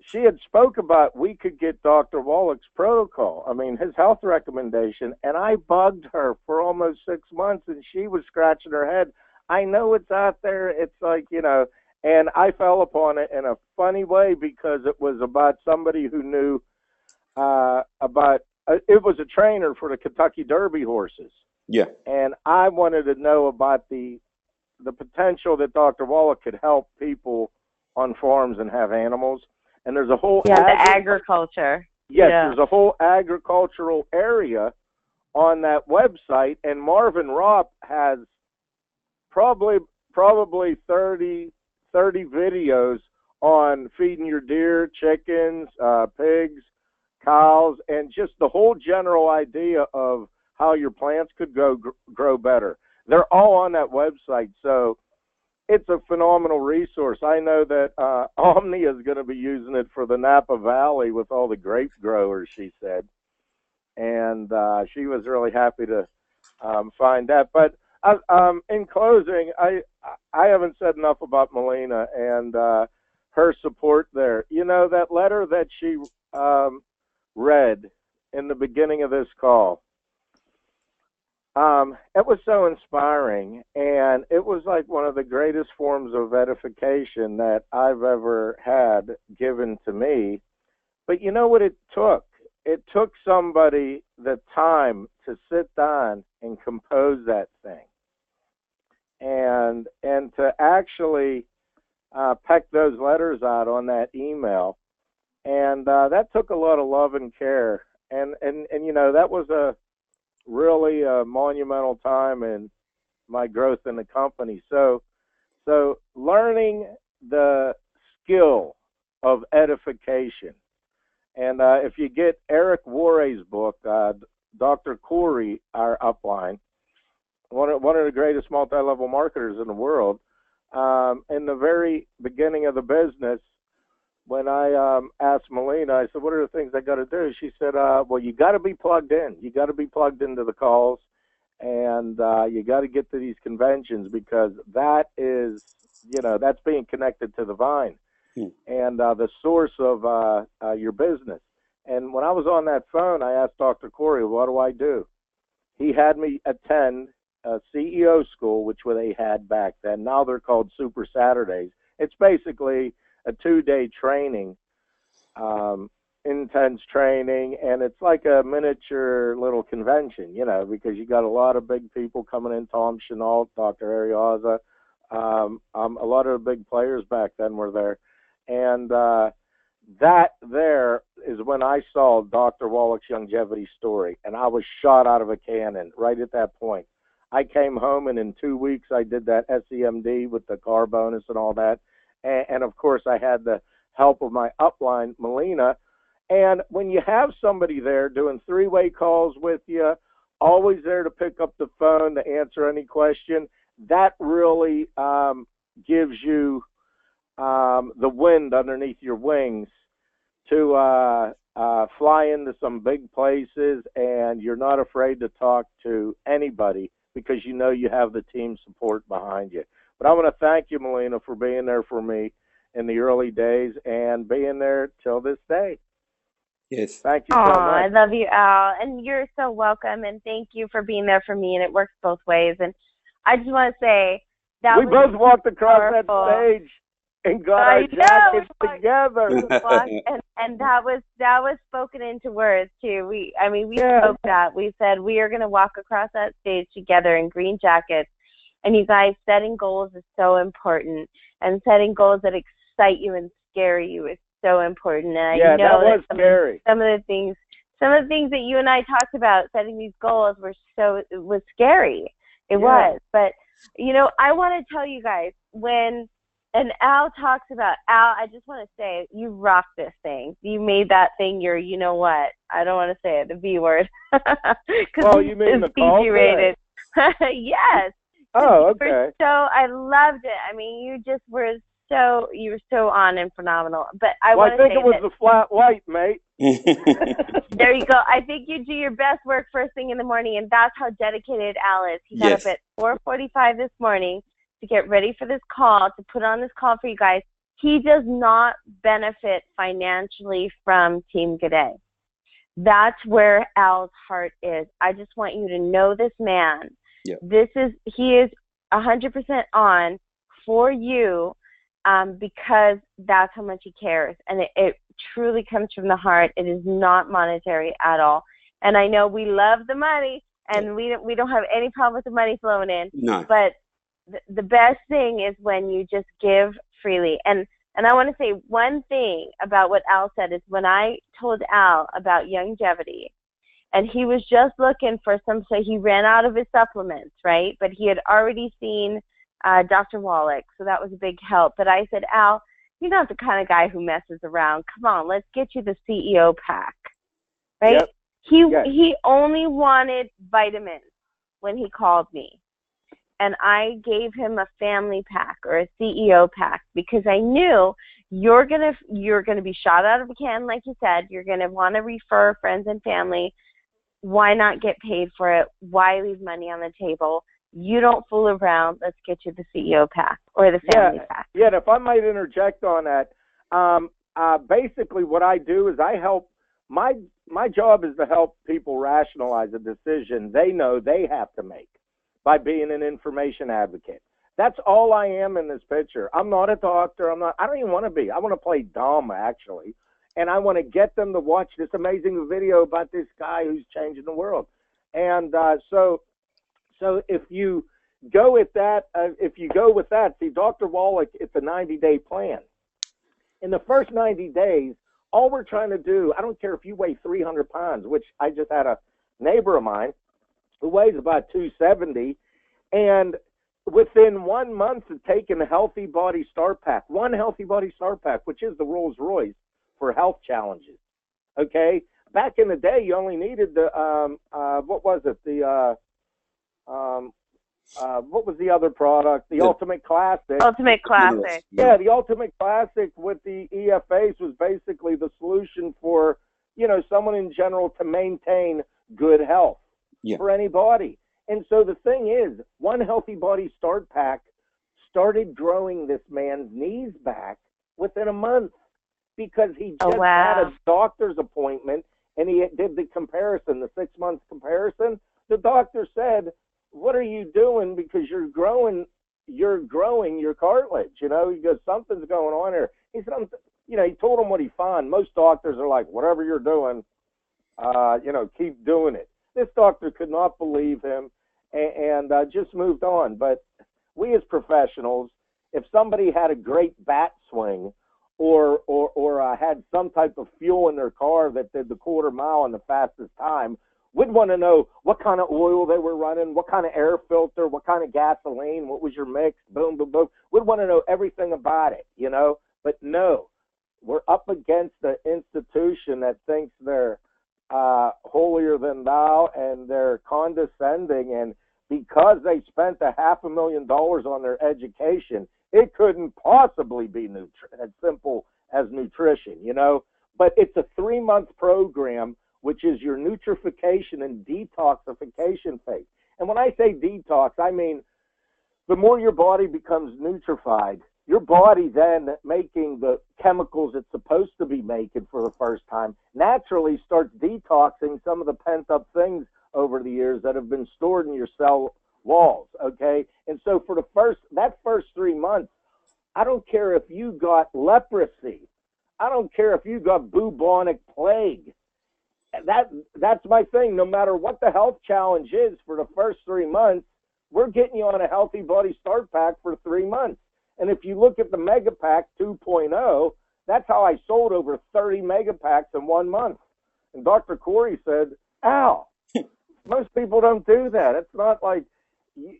she had spoke about we could get Dr. Wallach's protocol. I mean, his health recommendation, and I bugged her for almost 6 months, and she was scratching her head. I know it's out there. It's like, you know, and I fell upon it in a funny way because it was about somebody who knew it was a trainer for the Kentucky Derby horses. Yeah. And I wanted to know about the potential that Dr. Wallach could help people on farms and have animals. And there's a whole the agriculture. Yes, there's a whole agricultural area on that website, and Marvin Ropp has probably 30 videos on feeding your deer, chickens, pigs, cows, and just the whole general idea of how your plants could grow better. They're all on that website, so it's a phenomenal resource. I know that Omnia is going to be using it for the Napa Valley with all the grape growers, she said. And she was really happy to find that. But in closing, I haven't said enough about Melina and her support there. You know, that letter that she read in the beginning of this call, it was so inspiring, and it was like one of the greatest forms of edification that I've ever had given to me. But you know what it took? It took somebody the time to sit down and compose that thing, and to actually peck those letters out on that email, and that took a lot of love and care, and you know, that was a really monumental time in my growth in the company. So learning the skill of edification. And if you get Eric Warre's book, Dr. Corey, our upline, one of the greatest multi-level marketers in the world, in the very beginning of the business, when I asked Melina, I said, what are the things I got to do? She said, well, you got to be plugged in. You got to be plugged into the calls, and you got to get to these conventions, because that is, you know, that's being connected to the vine and the source of your business. And when I was on that phone, I asked Dr. Corey, what do I do? He had me attend a CEO school, which they had back then. Now they're called Super Saturdays. It's basically a 2-day training, intense training, and it's like a miniature little convention, you know, because you got a lot of big people coming in, Tom Chenault, Dr. Arioza, a lot of the big players back then were there. And that there is when I saw Dr. Wallach's Youngevity story, and I was shot out of a cannon right at that point. I came home, and in 2 weeks I did that SVCMD with the car bonus and all that. And of course, I had the help of my upline, Melina. And when you have somebody there doing 3-way calls with you, always there to pick up the phone to answer any question, that really gives you the wind underneath your wings to fly into some big places, and you're not afraid to talk to anybody because you know you have the team support behind you. But I want to thank you, Melina, for being there for me in the early days and being there till this day. Yes. Thank you so much. I love you, Al, and you're so welcome, and thank you for being there for me, and it works both ways. And I just want to say that we both walked across powerful. that stage and got our jackets together. And that was spoken into words too. We spoke that. We said we are going to walk across that stage together in green jackets. And you guys, setting goals is so important, and setting goals that excite you and scare you is so important. And I know that was scary. Some of the things that you and I talked about, setting these goals, it was scary. It was. But you know, I want to tell you guys, when and Al talks about, Al, I just want to say, you rock this thing. You made that thing your, you know what? I don't want to say it, the B word. Well, you mean the call PG-rated. Yes. Oh, okay. I loved it. I mean, you were so on and phenomenal. But I think it was the flat white, mate. There you go. I think you do your best work first thing in the morning, and that's how dedicated Al is. He got up at 4:45 this morning to get ready for this call, to put on this call for you guys. He does not benefit financially from Team GDay. That's where Al's heart is. I just want you to know this man. Yep. He is 100% on for you, because that's how much he cares, and it truly comes from the heart. It is not monetary at all. And I know we love the money, and we don't have any problem with the money flowing in. No. But the best thing is when you just give freely. And I want to say one thing about what Al said is, when I told Al about Youngevity, and he was just looking for so he ran out of his supplements, right? But he had already seen Dr. Wallach, so that was a big help. But I said, Al, you're not the kind of guy who messes around. Come on, let's get you the CEO pack, right? Yep. He only wanted vitamins when he called me. And I gave him a family pack or a CEO pack, because I knew you're gonna be shot out of a can, like you said. You're gonna want to refer friends and family. Why not get paid for it? Why leave money on the table? You don't fool around. Let's get you the CEO pack or the family pack. Yeah, and if I might interject on that, basically what I do is I help, my job is to help people rationalize a decision they know they have to make by being an information advocate. That's all I am in this picture. I'm not a doctor. I don't even want to be. I want to play dumb, actually. And I want to get them to watch this amazing video about this guy who's changing the world. And so if you go with that, see, Dr. Wallach, it's a 90-day plan. In the first 90 days, all we're trying to do, I don't care if you weigh 300 pounds, which I just had a neighbor of mine who weighs about 270, and within 1 month of taking a Healthy Body Start Pack, one Healthy Body Start Pack, which is the Rolls Royce for health challenges, okay? Back in the day, you only needed the, what was it, what was the other product? The Ultimate Classic. Ultimate Classic. Yeah, the Ultimate Classic with the EFAs was basically the solution for, someone in general to maintain good health for anybody. And so the thing is, one Healthy Body Start Pack started growing this man's knees back within a month because he just had a doctor's appointment and he did the comparison, the 6-month comparison. The doctor said, "What are you doing? Because you're growing your cartilage." He goes, "Something's going on here." He said, he told him what he found. Most doctors are like, "Whatever you're doing, keep doing it." This doctor could not believe him and just moved on. But we as professionals, if somebody had a great bat swing or had some type of fuel in their car that did the quarter mile in the fastest time, we'd want to know what kind of oil they were running, what kind of air filter, what kind of gasoline, what was your mix, boom, boom, boom. We'd want to know everything about it, But no, we're up against an institution that thinks they're holier than thou, and they're condescending. And because they spent $500,000 on their education, it couldn't possibly be as simple as nutrition, But it's a 3-month program, which is your nutrification and detoxification phase. And when I say detox, I mean the more your body becomes nutrified, your body then making the chemicals it's supposed to be making for the first time naturally starts detoxing some of the pent-up things over the years that have been stored in your cell walls, okay? And so for that first 3 months, I don't care if you got leprosy. I don't care if you got bubonic plague. That's my thing. No matter what the health challenge is for the first 3 months, we're getting you on a Healthy Body Start Pack for 3 months. And if you look at the Mega Pack 2.0, that's how I sold over 30 Mega Packs in 1 month. And Dr. Corey said, "Al, most people don't do that. It's not like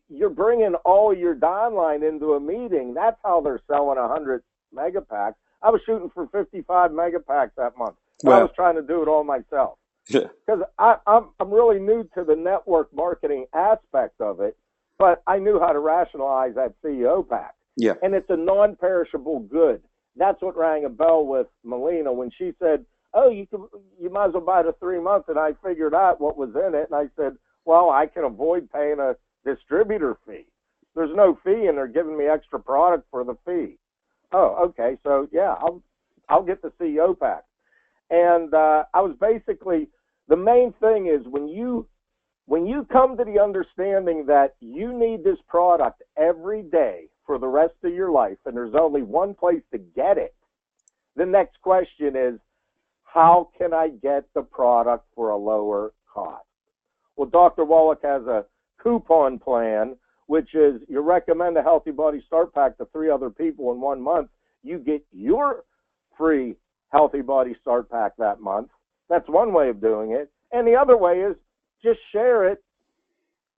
you're bringing all your downline into a meeting. That's how they're selling 100 Mega Packs. I was shooting for 55 Mega Packs that month. I was trying to do it all myself. Because I'm really new to the network marketing aspect of it, but I knew how to rationalize that CEO pack. Yeah. And it's a non-perishable good. That's what rang a bell with Melina when she said, "Oh, you might as well buy the 3 months." And I figured out what was in it, and I said, "Well, I can avoid paying a distributor fee. There's no fee, and they're giving me extra product for the fee." Oh, okay. So yeah, I'll get the CEO pack. And I was basically, the main thing is when you come to the understanding that you need this product every day for the rest of your life, and there's only one place to get it, the next question is, how can I get the product for a lower cost? Well, Dr. Wallach has a coupon plan, which is you recommend a Healthy Body Start Pack to 3 other people in 1 month. You get your free Healthy Body Start Pack that month. That's one way of doing it. And the other way is just share it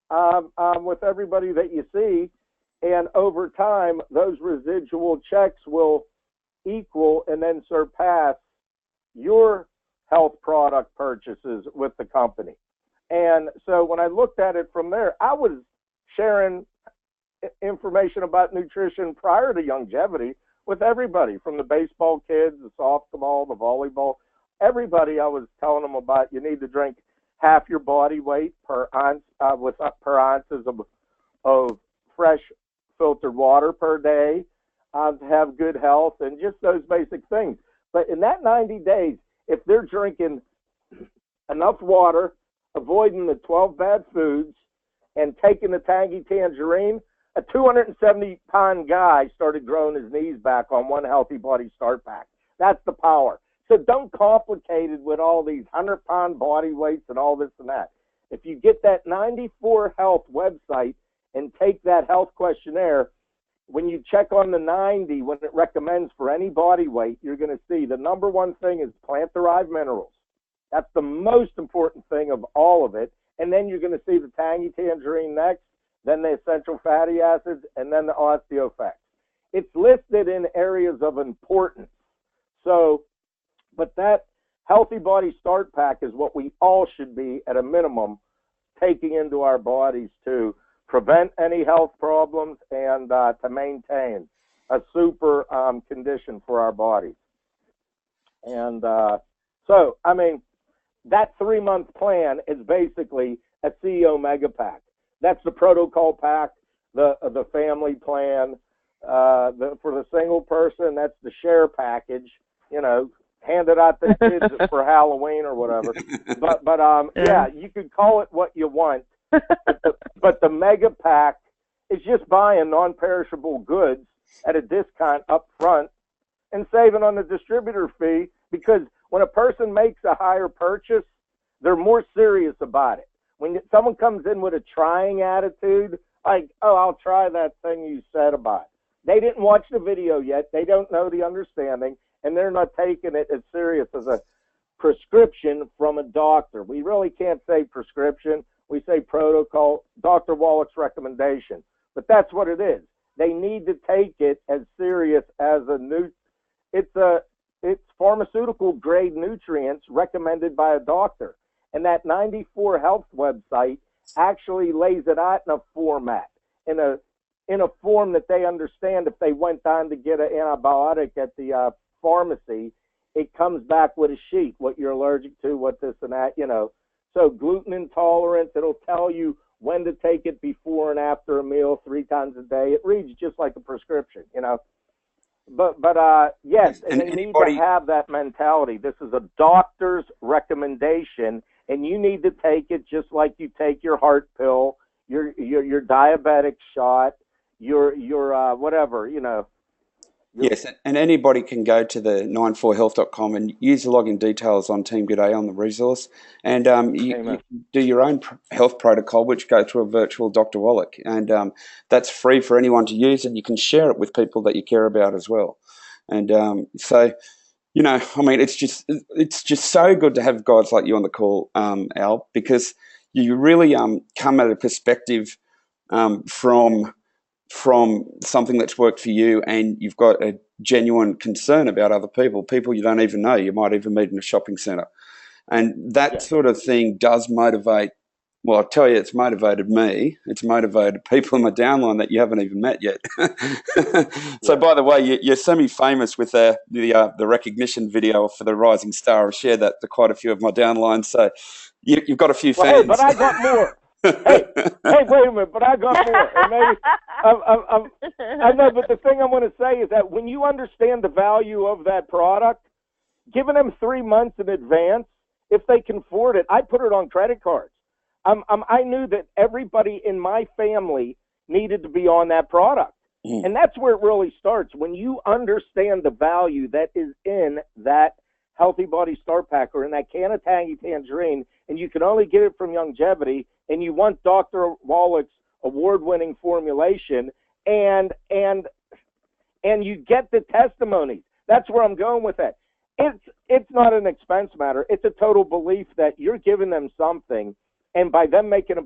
with everybody that you see. And over time, those residual checks will equal and then surpass your health product purchases with the company. And so when I looked at it from there, I was sharing information about nutrition prior to Youngevity with everybody, from the baseball kids, the softball, the volleyball, everybody. I was telling them about, you need to drink half your body weight per ounces of of fresh filtered water per day, to have good health, and just those basic things. But in that 90 days, if they're drinking enough water, avoiding the 12 bad foods, and taking the Tangy Tangerine, a 270-pound guy started growing his knees back on one Healthy Body Start Pack. That's the power. So don't complicate it with all these 100-pound body weights and all this and that. If you get that 94 Health website and take that health questionnaire, when you check on the 90, when it recommends for any body weight, you're going to see the number one thing is plant-derived minerals. That's the most important thing of all of it. And then you're going to see the Tangy Tangerine next, then the essential fatty acids, and then the osteofacts. It's listed in areas of importance. So, but that Healthy Body Start Pack is what we all should be, at a minimum, taking into our bodies to prevent any health problems and to maintain a super condition for our bodies. And so, I mean, that 3-month plan is basically a CEO mega pack. That's the protocol pack, the family plan. For the single person, that's the share package. You know, hand it out to kids for Halloween or whatever. But yeah, you could call it what you want. But the mega pack is just buying non-perishable goods at a discount up front and saving on the distributor fee, because when a person makes a higher purchase, they're more serious about it. When someone comes in with a trying attitude, like, oh, I'll try that thing you said about it. They didn't watch the video yet. They don't know the understanding, and they're not taking it as serious as a prescription from a doctor. We really can't say prescription. We say protocol, Dr. Wallach's recommendation. But that's what it is. They need to take it as serious as it's pharmaceutical grade nutrients recommended by a doctor. And that 94 Health website actually lays it out in a format, in a form that they understand. If they went down to get an antibiotic at the pharmacy, it comes back with a sheet, what you're allergic to, what this and that, you know. So gluten intolerance, it'll tell you when to take it before and after a meal 3 times a day. It reads just like a prescription, you know. But yes, and they need to have that mentality. This is a doctor's recommendation, and you need to take it just like you take your heart pill, your diabetic shot, your whatever, you know. Yes, and anybody can go to the 94health.com and use the login details on Team GDay on the resource, and you can do your own health protocol, which go through a virtual Dr. Wallach, and that's free for anyone to use, and you can share it with people that you care about as well. And so, you know, I mean, it's just so good to have guys like you on the call, Al, because you really come at a perspective from something that's worked for you, and you've got a genuine concern about other people you don't even know. You might even meet in a shopping centre. And that sort of thing does motivate, well, I'll tell you, it's motivated me. It's motivated people in my downline that you haven't even met yet. So, by the way, you're semi-famous with the recognition video for the Rising Star. I've shared that to quite a few of my downlines. So you've got a few fans. Hey, but I got more. hey, wait a minute, but I got more. And maybe, I know, but the thing I'm going to say is that when you understand the value of that product, giving them 3 months in advance, if they can afford it, I put it on credit cards. I knew that everybody in my family needed to be on that product. And that's where it really starts. When you understand the value that is in that Healthy Body Start Pack or in that can of Tangy Tangerine, and you can only get it from Youngevity, and you want Dr. Wallach's award-winning formulation, and you get the testimonies. That's where I'm going with it. It's not an expense matter. It's a total belief that you're giving them something, and by them making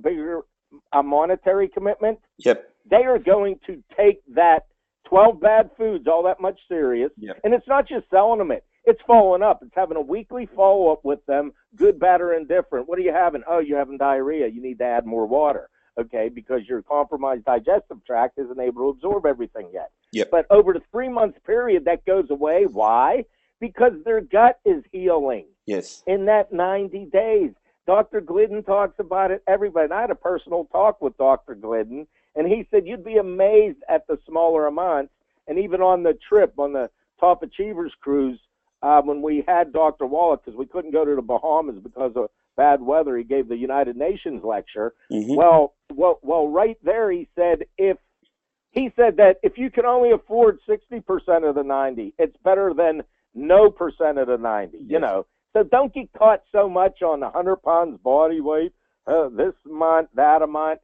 a monetary commitment, they are going to take that 12 bad foods all that much serious. And it's not just selling them it. It's following up. It's having a weekly follow-up with them, good, bad, or indifferent. What are you having? Oh, you're having diarrhea. You need to add more water, okay, because your compromised digestive tract isn't able to absorb everything yet. But over the 3-month period, that goes away. Why? Because their gut is healing in that 90 days. Dr. Glidden talks about it, everybody. And I had a personal talk with Dr. Glidden, And he said you'd be amazed at the smaller amounts. And even on the trip, on the Top Achievers cruise, when we had Dr. Wallach, because we couldn't go to the Bahamas because of bad weather, he gave the United Nations lecture. Mm-hmm. Well, right there he said that if you can only afford 60% of the 90, it's better than no percent of the 90. Yes. You know, so don't get caught so much on 100 pounds body weight, this amount, that amount.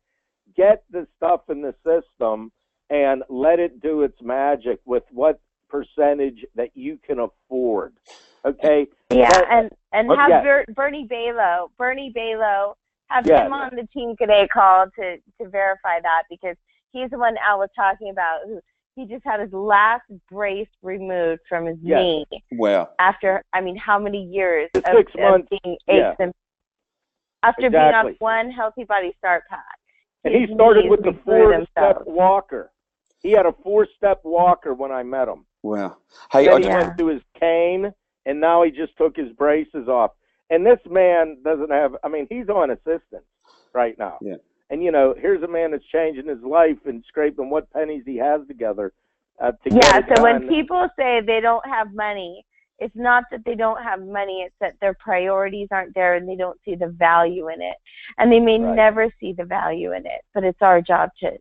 Get the stuff in the system and let it do its magic with what percentage that you can afford. Okay. Yeah, but, and have Bernie Balow, have him on the Team GDay call to verify that, because he's the one Al was talking about. He just had his last brace removed from his knee. Wow. After, I mean, how many years of 6 months. Being aches and after being on one Healthy Body Start Pack. And he started with the 4-step walker. He had a 4-step walker when I met him. Wow. Hey, then he went to his cane, and now he just took his braces off. And this man doesn't have, I mean, he's on assistance right now. Yeah. And, you know, here's a man that's changing his life and scraping what pennies he has together to get it so done. When people say they don't have money, it's not that they don't have money, it's that their priorities aren't there and they don't see the value in it. And they may never see the value in it, but it's our job to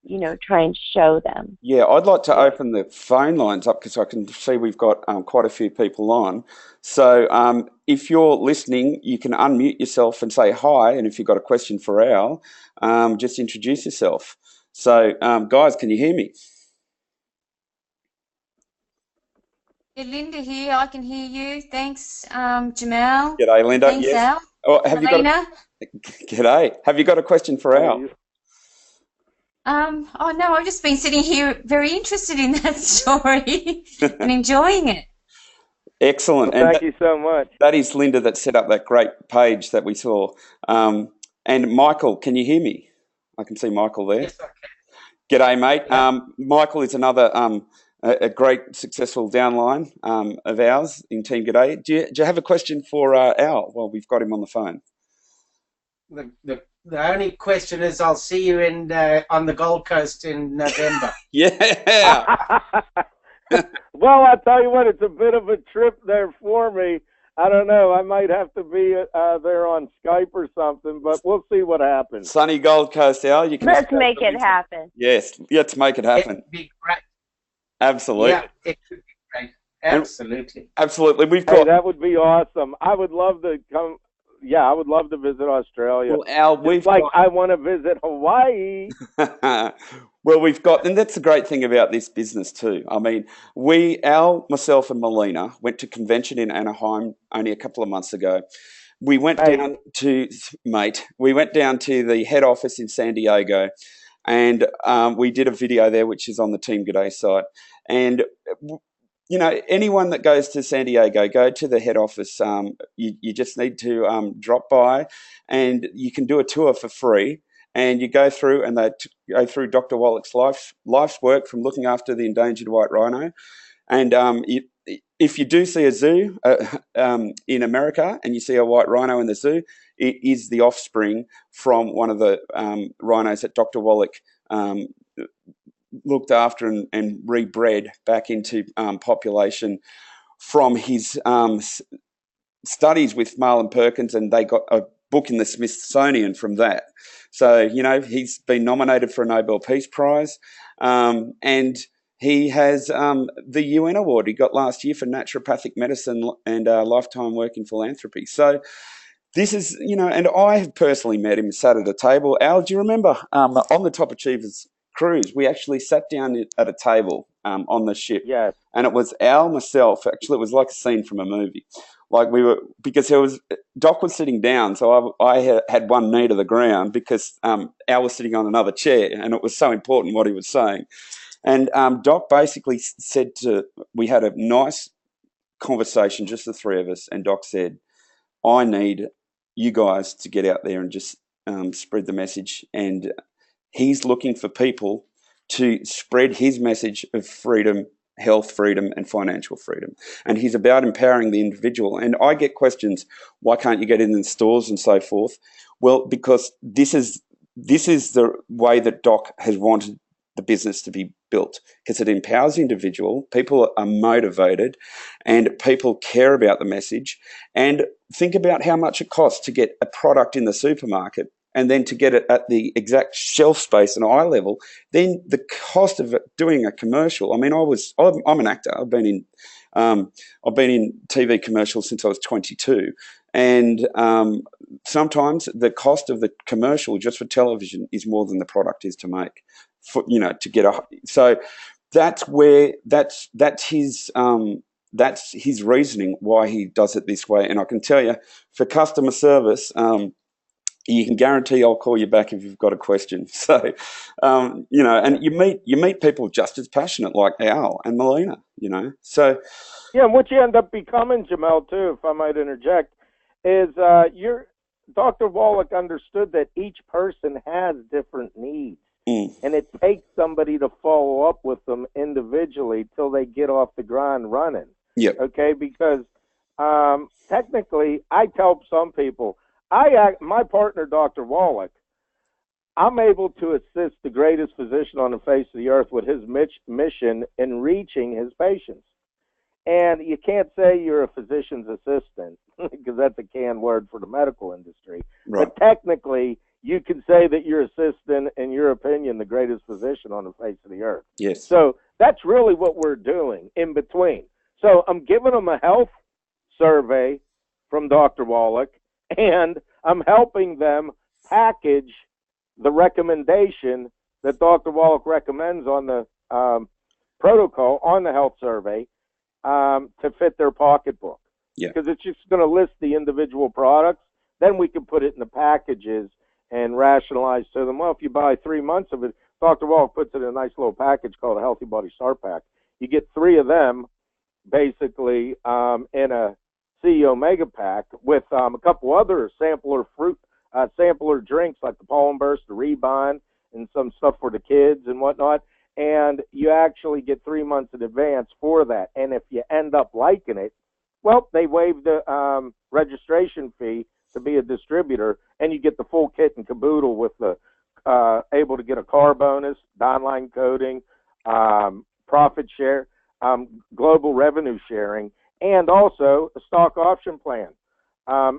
you know, try and show them. Yeah, I'd like to open the phone lines up because I can see we've got quite a few people on. So if you're listening, you can unmute yourself and say hi, and if you've got a question for Al, just introduce yourself. So, guys, can you hear me? Yeah, Linda here. I can hear you. Thanks, Jamal. G'day, Linda. Thanks, yes. Al. Oh, have Elena. you got G'day. Have you got a question for Al? Oh no, I've just been sitting here very interested in that story and enjoying it. Excellent. Well, thank you so much. That is Linda that set up that great page that we saw. And Michael, can you hear me? I can see Michael there. Yes, I can. G'day, mate. Yeah. Michael is another a great successful downline of ours in Team GDay. Do you have a question for Al? Well, we've got him on the phone. The only question is, I'll see you in on the Gold Coast in November. Yeah. Well, I tell you what, it's a bit of a trip there for me. I don't know. I might have to be there on Skype or something, but we'll see what happens. Sunny Gold Coast, Al. You can. Let's make it happen. Yes, let's make it happen. It'd be great. Absolutely. Yeah, it could be great. Absolutely. Absolutely. We've got. Hey, that would be awesome. I would love to come. Yeah, I would love to visit Australia. Well, Al, we've got... I want to visit Hawaii. Well, we've got, and that's the great thing about this business too. I mean, Al, myself and Melina went to convention in Anaheim only a couple of months ago. We went down to, we went down to the head office in San Diego, and we did a video there, which is on the Team GDay site. And you know, anyone that goes to San Diego, go to the head office. You just need to drop by, and you can do a tour for free. And you go through, and they go through Dr. Wallach's life's work from looking after the endangered white rhino. And if you do see a zoo in America, and you see a white rhino in the zoo, it is the offspring from one of the rhinos that Dr. Wallach looked after and rebred back into population from his studies with Marlon Perkins, and they got a book in the Smithsonian from that. So, you know, he's been nominated for a Nobel Peace Prize, and he has the UN award he got last year for naturopathic medicine and lifetime work in philanthropy. So this is, you know, and I have personally met him, sat at a table. Al, do you remember on the Top Achievers cruise, we actually sat down at a table on the ship. Yes. And it was Al, myself. Actually, it was like a scene from a movie. Like because Doc was sitting down, so I had one knee to the ground because Al was sitting on another chair, and it was so important what he was saying. And Doc basically said we had a nice conversation, just the three of us, and Doc said, I need you guys to get out there and just spread the message. And he's looking for people to spread his message of freedom, health freedom, and financial freedom. And he's about empowering the individual. And I get questions, why can't you get in the stores and so forth? Well, because this is this is the way that Doc has wanted the business to be built, because it empowers the individual, people are motivated, and people care about the message. And think about how much it costs to get a product in the supermarket and then to get it at the exact shelf space and eye level. Then the cost of doing a commercial. I mean, I'm an actor. I've been in TV commercials since I was 22. And sometimes the cost of the commercial just for television is more than the product is to make. So that's his reasoning why he does it this way. And I can tell you, for customer service, you can guarantee I'll call you back if you've got a question. So, and you meet people just as passionate like Al and Melina, So, yeah, and what you end up becoming, Jamel, too, if I might interject, is Dr. Wallach understood that each person has different needs. And it takes somebody to follow up with them individually till they get off the ground running. Yep. Okay, because technically, I tell some people, my partner, Dr. Wallach, I'm able to assist the greatest physician on the face of the earth with his mission in reaching his patients. And you can't say you're a physician's assistant because that's a canned word for the medical industry. Right. But technically, you can say that you're assisting, in your opinion, the greatest physician on the face of the earth. Yes. So that's really what we're doing in between. So I'm giving them a health survey from Dr. Wallach, and I'm helping them package the recommendation that Dr. Wallach recommends on the protocol, on the health survey, to fit their pocketbook. Yeah. Because it's just going to list the individual products. Then we can put it in the packages and rationalize to them, well, if you buy 3 months of it, Dr. Wallach puts it in a nice little package called a Healthy Body Start Pack. You get 3 of them, basically, in a CEO Mega Pack with a couple other sampler drinks like the Pollen Burst, the Rebond, and some stuff for the kids and whatnot. And you actually get 3 months in advance for that. And if you end up liking it, well, they waive the registration fee to be a distributor, and you get the full kit and caboodle with the able to get a car bonus, online coding, profit share, global revenue sharing, and also a stock option plan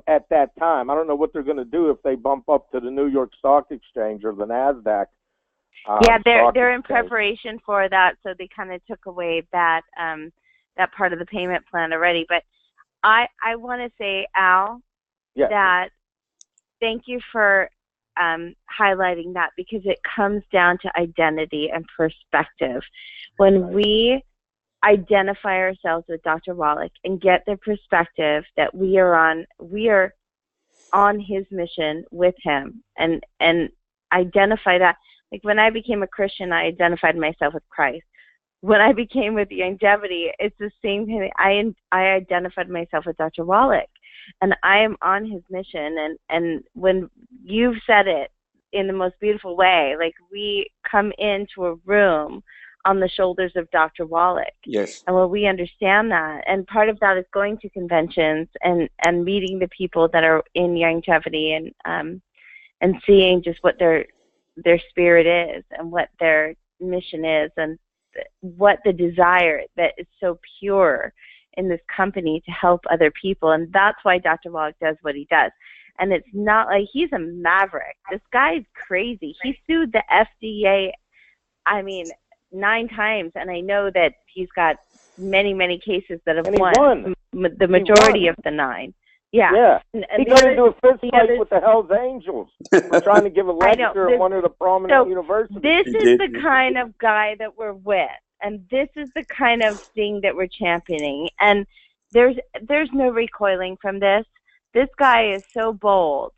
at that time. I don't know what they're going to do if they bump up to the New York Stock Exchange or the NASDAQ. Yeah, they're in preparation for that, so they kind of took away that that part of the payment plan already. But I want to say, Al, yes, that thank you for highlighting that, because it comes down to identity and perspective. When we identify ourselves with Dr. Wallach and get the perspective that we are on his mission with him, and identify that. Like when I became a Christian, I identified myself with Christ. When I became with Youngevity, it's the same thing. I identified myself with Dr. Wallach, and I am on his mission. And when you've said it in the most beautiful way, like we come into a room on the shoulders of Dr. Wallach. Yes. And when we understand that, and part of that is going to conventions and meeting the people that are in Youngevity and seeing just what their spirit is and what their mission is and what the desire that is so pure in this company to help other people. And that's why Dr. Wallach does what he does. And it's not like he's a maverick. This guy's crazy. He sued the FDA, 9 times, and I know that he's got many, many cases that have won. The majority of the 9. Yeah. Yeah. And he got into a fist fight with the Hells Angels for trying to give a lecture at one of the prominent universities. This is the kind of guy that we're with, and this is the kind of thing that we're championing. And there's no recoiling from this. This guy is so bold.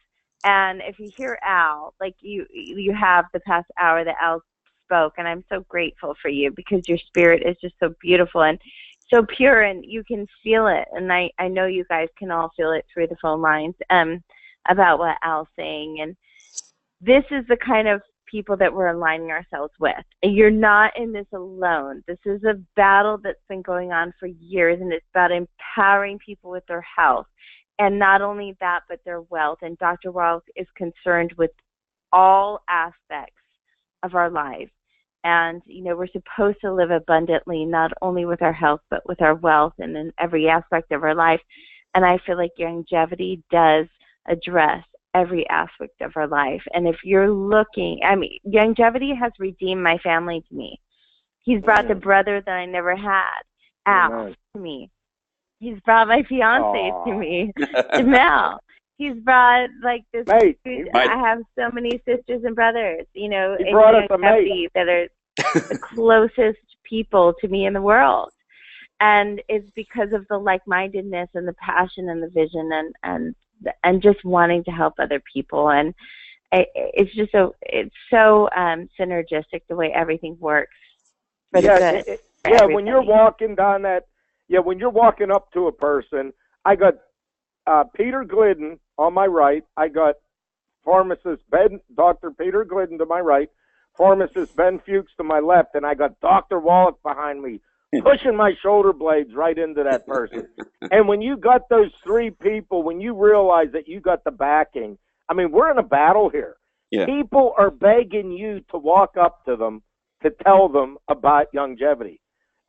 And if you hear Al, like you have the past hour that Al spoke, and I'm so grateful for you because your spirit is just so beautiful and so pure, and you can feel it. And I know you guys can all feel it through the phone lines about what Al's saying. And this is the kind of people that we're aligning ourselves with. And you're not in this alone. This is a battle that's been going on for years, and it's about empowering people with their health. And not only that, but their wealth. And Dr. Wallach is concerned with all aspects of our life. And, we're supposed to live abundantly, not only with our health, but with our wealth and in every aspect of our life. And I feel like Youngevity does address every aspect of our life. And if you're looking, Youngevity has redeemed my family to me. He's brought the brother that I never had, Al, to me. He's brought my fiance to me, Jamel. He's brought this. Mate. I have so many sisters and brothers, in brought us a mate that are the closest people to me in the world. And it's because of the like-mindedness and the passion and the vision and just wanting to help other people. And it's so synergistic the way everything works for the good. When you're walking down when you're walking up to a person, I got Peter Glidden on my right. I got pharmacist Dr. Peter Glidden to my right, pharmacist Ben Fuchs to my left, and I got Dr. Wallach behind me, pushing my shoulder blades right into that person. And when you got those three people, when you realize that you got the backing, we're in a battle here. Yeah. People are begging you to walk up to them to tell them about Youngevity.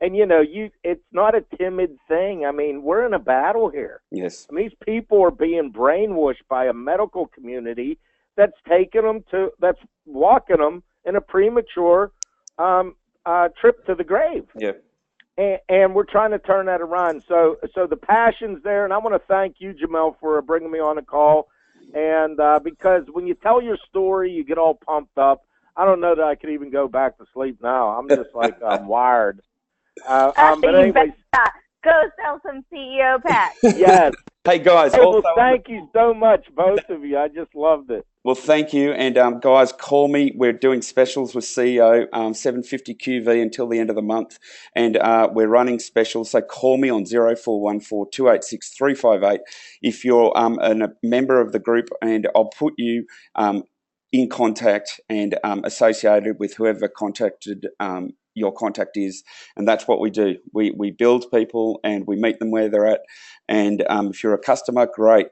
And, it's not a timid thing. We're in a battle here. Yes. These people are being brainwashed by a medical community that's that's walking them in a premature trip to the grave. Yeah. And we're trying to turn that around. So the passion's there, and I want to thank you, Jamel, for bringing me on the call. And because when you tell your story, you get all pumped up. I don't know that I could even go back to sleep now. I'm just I'm wired. But anyways, go sell some CEO packs. Yes. Hey guys, thank you so much, both of you. I just loved it. Well, thank you. And guys, call me. We're doing specials with CEO, 750 QV until the end of the month. And we're running specials. So call me on 0414 286 358 if you're a member of the group, and I'll put you in contact and associated with whoever contacted your contact is. And that's what we do. We build people and we meet them where they're at. And if you're a customer, great.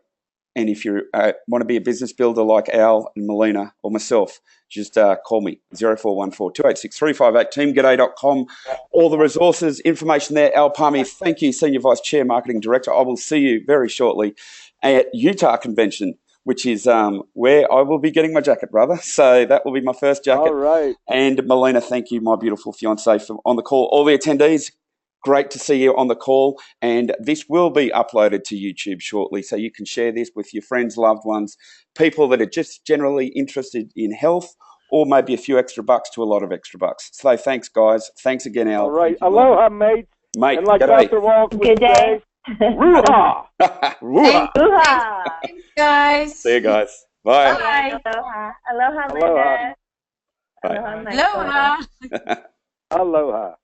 And if you want to be a business builder like Al and Melina or myself, just call me, 0414 286 358, teamgaday.com. All the resources, information there. Al Palmiere, thank you, Senior Vice Chair, Marketing Director. I will see you very shortly at Utah Convention, which is where I will be getting my jacket, brother. So that will be my first jacket. All right. And Melina, thank you, my beautiful fiance, for on the call. All the attendees, great to see you on the call. And this will be uploaded to YouTube shortly, so you can share this with your friends, loved ones, people that are just generally interested in health, or maybe a few extra bucks to a lot of extra bucks. So thanks, guys. Thanks again, Al. All right. Aloha, mate. Mate, and like Dr. Walt would good day. Ruha! Ruha! Aloha. Thanks, guys. See you guys. Bye. Bye. Aloha. Aloha, Aloha. Linda. Bye. Aloha, Michael. Aloha. Aloha.